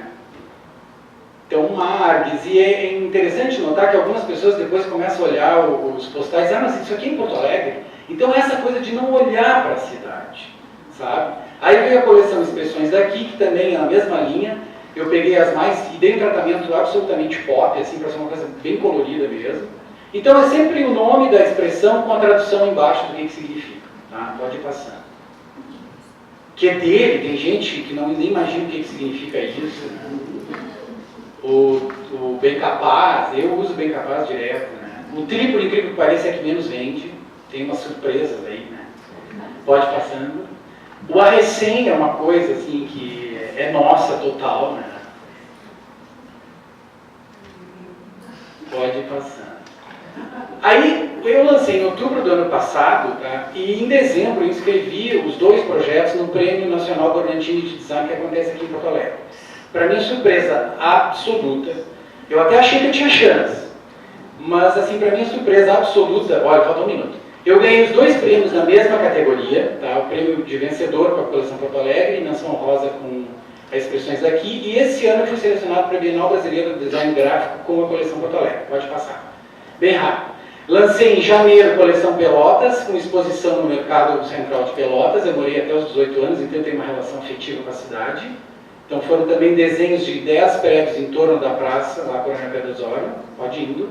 Então, Margues, e é interessante notar que algumas pessoas depois começam a olhar os postais, mas isso aqui é em Porto Alegre? Então, essa coisa de não olhar para a cidade, sabe? Aí veio a coleção Expressões Daqui, que também é na mesma linha, eu peguei as mais, e dei um tratamento absolutamente pop, assim, para ser uma coisa bem colorida mesmo. Então, é sempre o nome da expressão com a tradução embaixo do que significa, tá? Pode ir passando. Que é dele, tem gente que nem imagina o que significa isso, né? o Bem Capaz, eu uso o Bem Capaz direto, né? O Tri, por incrível que pareça, é que menos vende, tem umas surpresas aí, né? Pode ir passando. O Arrecém é uma coisa assim que é nossa total, né? Pode ir passando. Aí eu lancei em outubro do ano passado, tá? E em dezembro eu inscrevi os 2 projetos no Prêmio Nacional Bordantini de Design que acontece aqui em Porto Alegre. Para minha surpresa absoluta, eu até achei que eu tinha chance, mas assim, para minha surpresa absoluta, olha, falta um minuto. Eu ganhei os 2 prêmios na mesma categoria, tá? O prêmio de vencedor com a coleção Porto Alegre e menção rosa com as expressões daqui, e esse ano eu fui selecionado para a Bienal Brasileira do Design Gráfico com a coleção Porto Alegre. Pode passar. Bem rápido. Lancei em janeiro a coleção Pelotas, com exposição no Mercado Central de Pelotas. Eu morei até os 18 anos, então eu tenho uma relação afetiva com a cidade. Então foram também desenhos de 10 prédios em torno da praça, lá por Pedro Osório. Pode ir indo.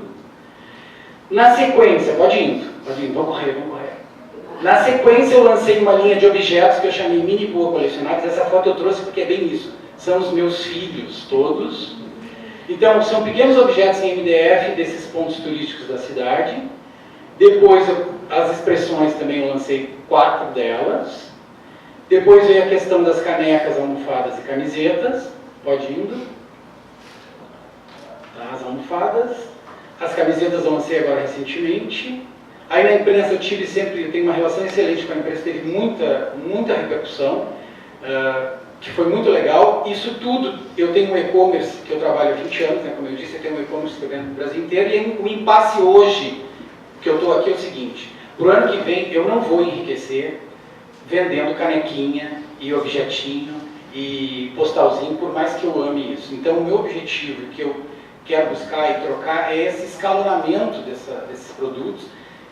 Na sequência, pode ir indo, vamos correr. Na sequência eu lancei uma linha de objetos que eu chamei Mini Boa Colecionados. Essa foto eu trouxe porque é bem isso. São os meus filhos todos. Então, são pequenos objetos em MDF desses pontos turísticos da cidade. Depois, as expressões também eu lancei 4 delas. Depois veio a questão das canecas, almofadas e camisetas. Pode ir indo. Tá, as almofadas. As camisetas eu lancei agora recentemente. Aí na imprensa eu tenho uma relação excelente com a imprensa, teve muita repercussão. Que foi muito legal. Isso tudo, eu tenho um e-commerce que eu trabalho há 20 anos, né, como eu disse, eu tenho um e-commerce que eu vendo no Brasil inteiro, e o impasse hoje, que eu estou aqui, é o seguinte: para o ano que vem eu não vou enriquecer vendendo canequinha e objetinho e postalzinho, por mais que eu ame isso. Então o meu objetivo, que eu quero buscar e trocar, é esse escalonamento desses produtos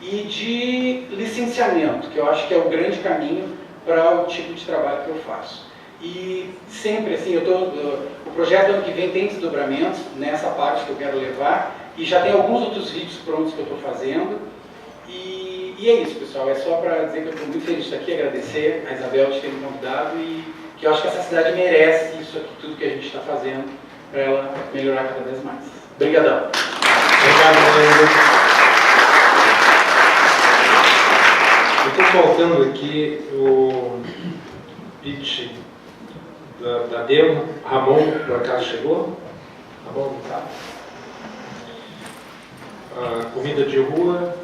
e de licenciamento, que eu acho que é o grande caminho para o tipo de trabalho que eu faço. E sempre assim, o projeto ano que vem tem desdobramentos nessa parte que eu quero levar, e já tem alguns outros vídeos prontos que eu estou fazendo. E é isso, pessoal, é só para dizer que eu estou muito feliz de estar aqui, agradecer a Isabel de ter me convidado, e que eu acho que essa cidade merece isso aqui, tudo que a gente está fazendo, para ela melhorar cada vez mais. Obrigadão. Obrigado, Leandro. Eu estou faltando aqui o pitch da demo. Ramon, por acaso, chegou? Ramon não está? A comida de rua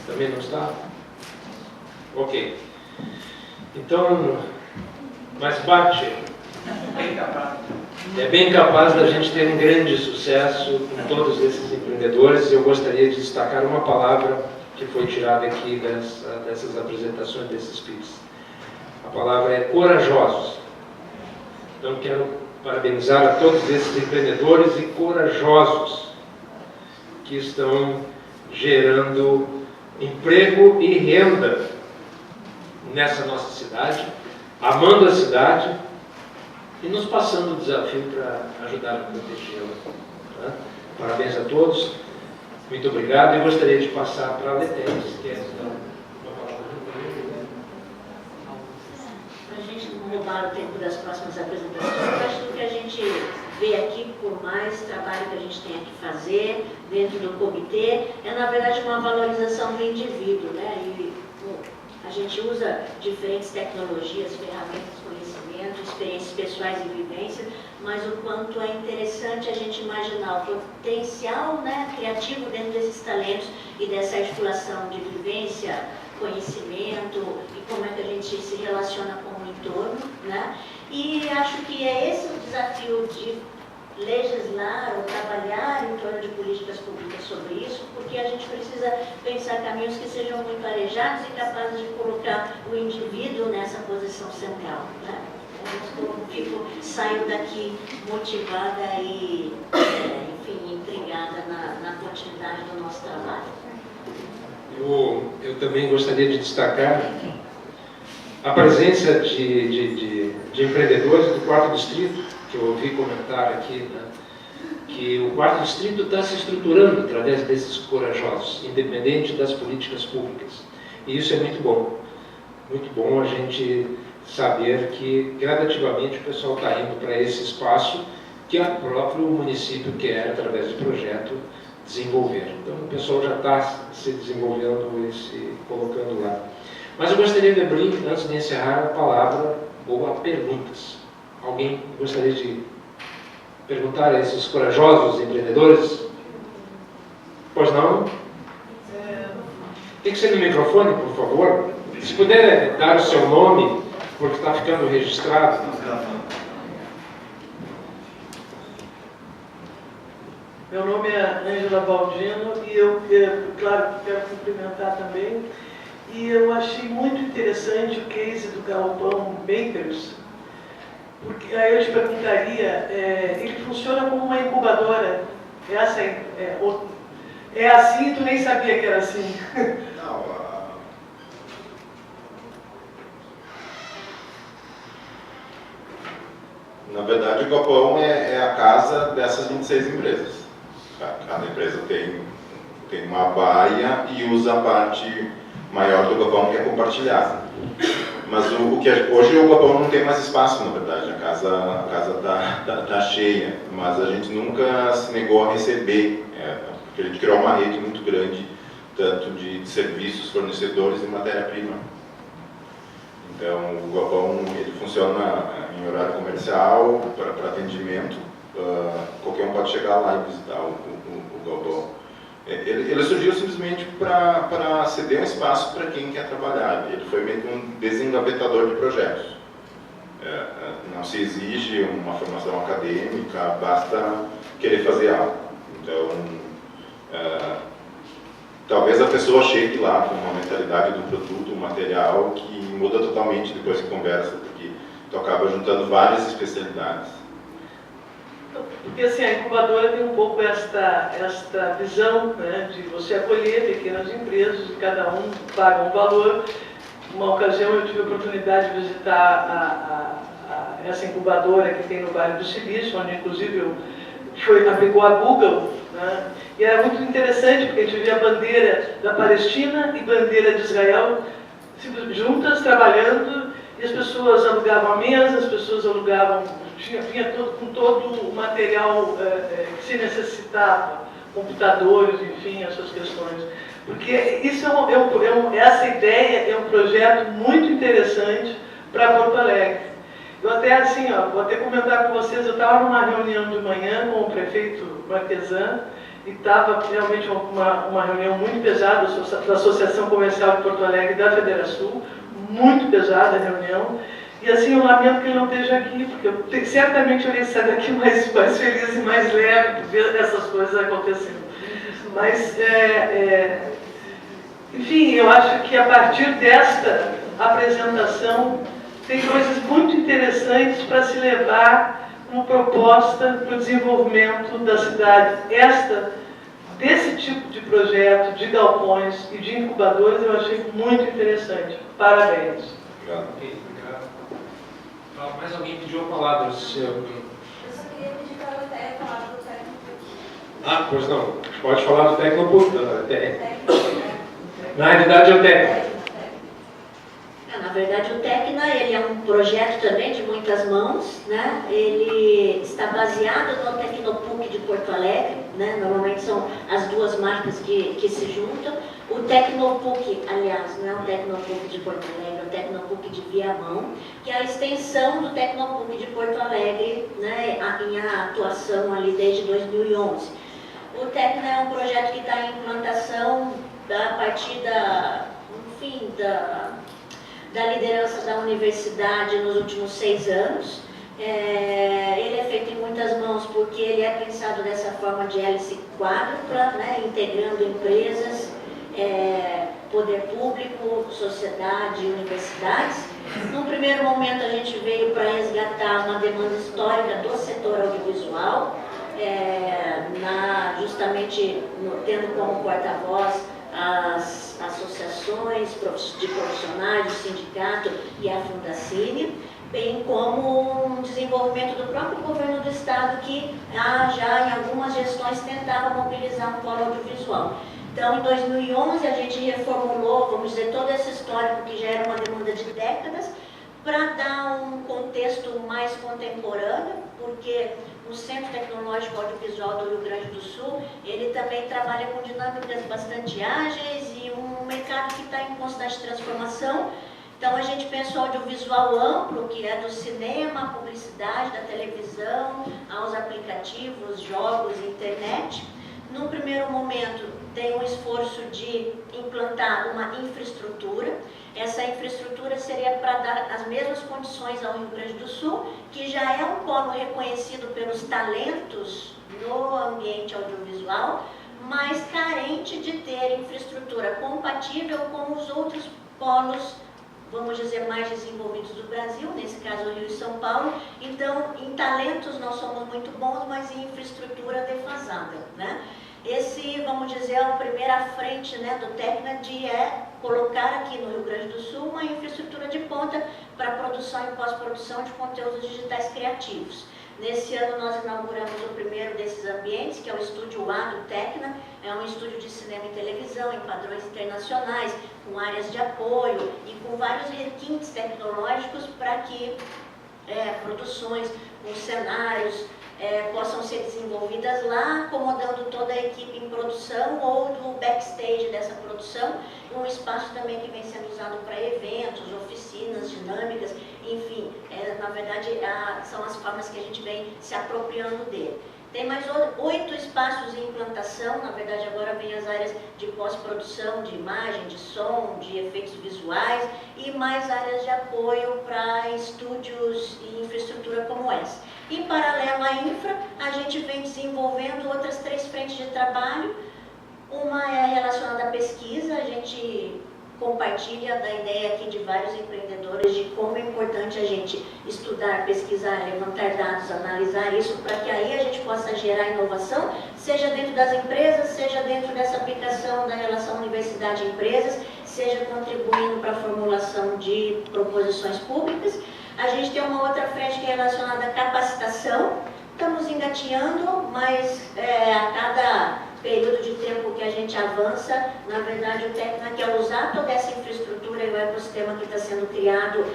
também não está? Ok. Então, mas bate. É bem capaz da gente ter um grande sucesso com todos esses empreendedores. Eu gostaria de destacar uma palavra que foi tirada aqui dessas apresentações, desses pitches. A palavra é corajosos. Então, quero parabenizar a todos esses empreendedores e corajosos que estão gerando emprego e renda nessa nossa cidade, amando a cidade e nos passando o desafio para ajudar a protegê-la. Tá? Parabéns a todos, muito obrigado, e gostaria de passar para a Letéia, que é uma palavra. Para a gente não roubar o tempo das próximas apresentações, eu acho que o que a gente vê aqui, por mais trabalho que a gente tenha que fazer dentro do comitê, é na verdade uma valorização do indivíduo, né? E a gente usa diferentes tecnologias, ferramentas, conhecimento, experiências pessoais e vivências, mas o quanto é interessante a gente imaginar o potencial, né, criativo dentro desses talentos e dessa articulação de vivência, conhecimento e como é que a gente se relaciona com o entorno, né? E acho que é esse o desafio de legislar ou trabalhar em torno de políticas públicas sobre isso, porque a gente precisa pensar caminhos que sejam muito arejados e capazes de colocar o indivíduo nessa posição central, né? Eu saio daqui motivada e, enfim, intrigada na continuidade do nosso trabalho. Eu também gostaria de destacar a presença de empreendedores do 4º Distrito, que eu ouvi comentar aqui, né, que o 4º Distrito está se estruturando através desses corajosos, independente das políticas públicas. E isso é muito bom a gente saber que gradativamente o pessoal está indo para esse espaço que o próprio município quer, através de projeto, desenvolver. Então o pessoal já está se desenvolvendo e se colocando lá. Mas eu gostaria de abrir, antes de encerrar, a palavra ou a perguntas. Alguém gostaria de perguntar a esses corajosos empreendedores? Pois não? Tem que ser no microfone, por favor. Se puder dar o seu nome, porque está ficando registrado. Meu nome é Ângela Baldino e eu, claro, quero cumprimentar também. E eu achei muito interessante o case do Galpão Bakers, porque aí eu te perguntaria, ele funciona como uma incubadora. É assim e tu nem sabia que era assim? Não, na verdade o Galpão é a casa dessas 26 empresas. Cada empresa tem uma baia e usa a parte maior do galpão que é compartilhada. Mas hoje o galpão não tem mais espaço, na verdade, a casa tá cheia, mas a gente nunca se negou a receber, porque a gente criou uma rede muito grande, tanto de serviços, fornecedores e matéria-prima. Então o galpão ele funciona em horário comercial, para atendimento, qualquer um pode chegar lá e visitar o galpão. Ele surgiu simplesmente para ceder um espaço para quem quer trabalhar. Ele foi meio que um desengavetador de projetos. Não se exige uma formação acadêmica, basta querer fazer algo. Então, talvez a pessoa chegue lá com uma mentalidade do produto, um material que muda totalmente depois que conversa, porque tu acaba juntando várias especialidades. Porque assim, a incubadora tem um pouco esta visão, né, de você acolher pequenas empresas e cada um paga um valor. Uma ocasião eu tive a oportunidade de visitar essa incubadora que tem no Vale do Silício, onde inclusive abrigou a Google, né, e era muito interessante porque a gente via a bandeira da Palestina e bandeira de Israel juntas, trabalhando, e as pessoas alugavam a mesa, as pessoas alugavam, vinha com todo o material que se necessitava, computadores, enfim, essas questões. Porque isso essa ideia é um projeto muito interessante para Porto Alegre. Eu até assim, vou até comentar com vocês, eu estava numa reunião de manhã com o prefeito Marquesan, e estava realmente uma reunião muito pesada da Associação Comercial de Porto Alegre e da Federação, muito pesada a reunião, e assim eu lamento que ele não esteja aqui, porque certamente eu ia sair daqui mais feliz e mais leve de ver essas coisas acontecendo. Mas, enfim, eu acho que a partir desta apresentação tem coisas muito interessantes para se levar como proposta para o desenvolvimento da cidade. Desse tipo de projeto, de galpões e de incubadores, eu achei muito interessante. Parabéns. Obrigado. Mais alguém pediu a palavra? Eu só queria pedir para a Otéia falar do técnico. Pois não. Pode falar do técnico. Na realidade é o técnico. Na verdade, o Tecna ele é um projeto também de muitas mãos, né? Ele está baseado no Tecnopuc de Porto Alegre, né? Normalmente são as duas marcas que se juntam. O Tecnopuc, aliás, não é o Tecnopuc de Porto Alegre, é o Tecnopuc de Viamão, que é a extensão do Tecnopuc de Porto Alegre, né? Em atuação ali desde 2011. O Tecna é um projeto que está em implantação a partir da liderança da universidade nos últimos 6 anos. Ele é feito em muitas mãos porque ele é pensado dessa forma de hélice quádrupla, né, integrando empresas, poder público, sociedade e universidades. Num primeiro momento a gente veio para resgatar uma demanda histórica do setor audiovisual, justamente tendo como porta-voz as associações de profissionais, o sindicato e a Fundacine, bem como um desenvolvimento do próprio governo do estado que já em algumas gestões tentava mobilizar um polo audiovisual. Então, em 2011 a gente reformulou, vamos dizer, todo esse histórico que já era uma demanda de décadas, para dar um contexto mais contemporâneo, porque o Centro Tecnológico Audiovisual do Rio Grande do Sul, ele também trabalha com dinâmicas bastante ágeis e um mercado que está em constante transformação. Então a gente pensa o audiovisual amplo, que é do cinema, publicidade, da televisão, aos aplicativos, jogos, internet. Num primeiro momento, tem um esforço de implantar uma infraestrutura. Essa infraestrutura seria para dar as mesmas condições ao Rio Grande do Sul, que já é um polo reconhecido pelos talentos no ambiente audiovisual, mas carente de ter infraestrutura compatível com os outros polos, vamos dizer, mais desenvolvidos do Brasil, nesse caso o Rio e São Paulo. Então, em talentos nós somos muito bons, mas em infraestrutura defasada, né? Esse, vamos dizer, é a primeira frente, né, do Tecna, de colocar aqui no Rio Grande do Sul uma infraestrutura de ponta para produção e pós-produção de conteúdos digitais criativos. Nesse ano nós inauguramos o primeiro desses ambientes, que é o Estúdio A do Tecna. É um estúdio de cinema e televisão em padrões internacionais, com áreas de apoio e com vários requintes tecnológicos para que produções com cenários possam ser desenvolvidas lá, acomodando toda a equipe em produção ou do backstage dessa produção, um espaço também que vem sendo usado para eventos, oficinas, dinâmicas, enfim, na verdade são as formas que a gente vem se apropriando dele. Tem mais 8 espaços em implantação, na verdade agora vem as áreas de pós-produção, de imagem, de som, de efeitos visuais e mais áreas de apoio para estúdios e infraestrutura como essa. Em paralelo à infra, a gente vem desenvolvendo outras 3 frentes de trabalho. Uma é relacionada à pesquisa, a gente compartilha da ideia aqui de vários empreendedores de como é importante a gente estudar, pesquisar, levantar dados, analisar isso, para que aí a gente possa gerar inovação, seja dentro das empresas, seja dentro dessa aplicação da relação universidade-empresas, seja contribuindo para a formulação de proposições públicas. A gente tem uma outra frente que é relacionada à capacitação. Estamos engateando, mas a cada período de tempo que a gente avança, na verdade o Tecna quer usar toda essa infraestrutura e o ecossistema que está sendo criado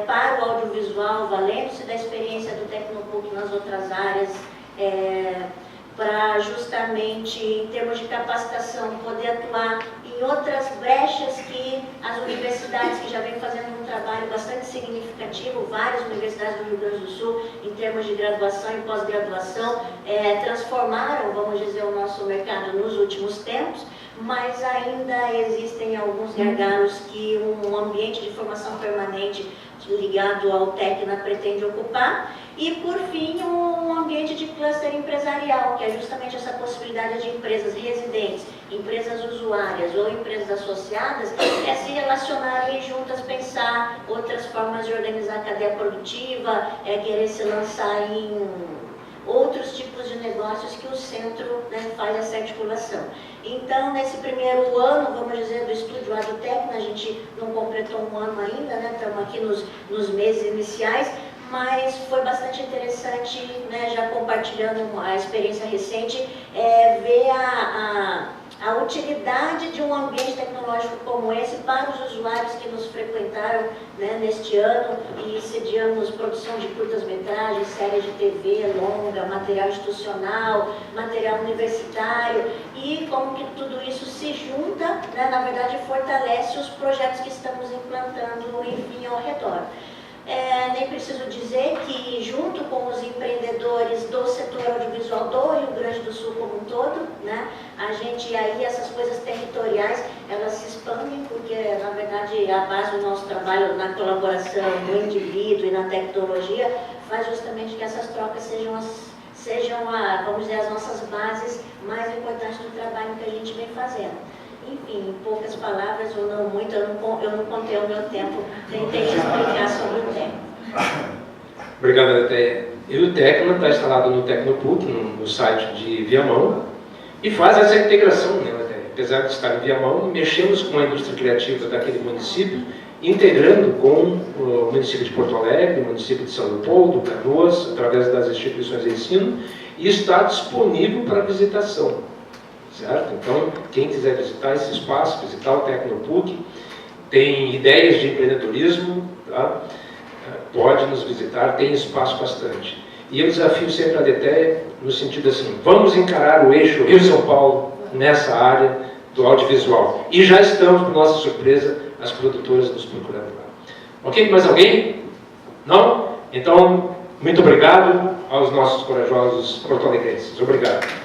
para o audiovisual, valendo-se da experiência do Tecnopuc nas outras áreas, para justamente, em termos de capacitação, poder atuar em outras brechas que as universidades, que já vêm fazendo um trabalho bastante significativo, várias universidades do Rio Grande do Sul, em termos de graduação e pós-graduação, transformaram, vamos dizer, o nosso mercado nos últimos tempos, mas ainda existem alguns gargalos que um ambiente de formação permanente ligado ao Tecna pretende ocupar. E, por fim, um ambiente de cluster empresarial, que é justamente essa possibilidade de empresas residentes, empresas usuárias ou empresas associadas se relacionarem juntas, pensar outras formas de organizar a cadeia produtiva, querer se lançar em outros tipos de negócios que o centro faz essa articulação. Então, nesse primeiro ano, vamos dizer, do estúdio lá do Tecna, a gente não completou um ano ainda, estamos aqui nos meses iniciais, mas foi bastante interessante, já compartilhando a experiência recente, ver a utilidade de um ambiente tecnológico como esse para os usuários que nos frequentaram neste ano, e sediamos produção de curtas-metragens, séries de TV, longa, material institucional, material universitário, e como que tudo isso se junta, na verdade fortalece os projetos que estamos implantando, enfim, ao redor. Nem preciso dizer que, junto com os empreendedores do setor audiovisual do Rio Grande do Sul como um todo, a gente aí, essas coisas territoriais, elas se expandem, porque, na verdade, a base do nosso trabalho na colaboração no indivíduo e na tecnologia faz justamente que essas trocas sejam vamos dizer, as nossas bases mais importantes do trabalho que a gente vem fazendo. Enfim, em poucas palavras, ou não muito, eu não contei o meu tempo, tentei explicar sobre o tema. Obrigado, Aletheia. E o Tecna está instalado no Tecnopuc, no site de Viamão, e faz essa integração, Aletheia. Apesar de estar em Viamão, mexemos com a indústria criativa daquele município, integrando com o município de Porto Alegre, o município de São Leopoldo, Canoas, através das instituições de ensino, e está disponível para visitação. Certo? Então, quem quiser visitar esse espaço, visitar o Tecnopuc, tem ideias de empreendedorismo, tá? pode nos visitar, tem espaço bastante. E eu desafio sempre a DETEA no sentido assim, vamos encarar o eixo Rio-São Paulo nessa área do audiovisual. E já estamos, por nossa surpresa, as produtoras nos procurando lá. Ok? Mais alguém? Não? Então, muito obrigado aos nossos corajosos porto-alegrenses. Obrigado.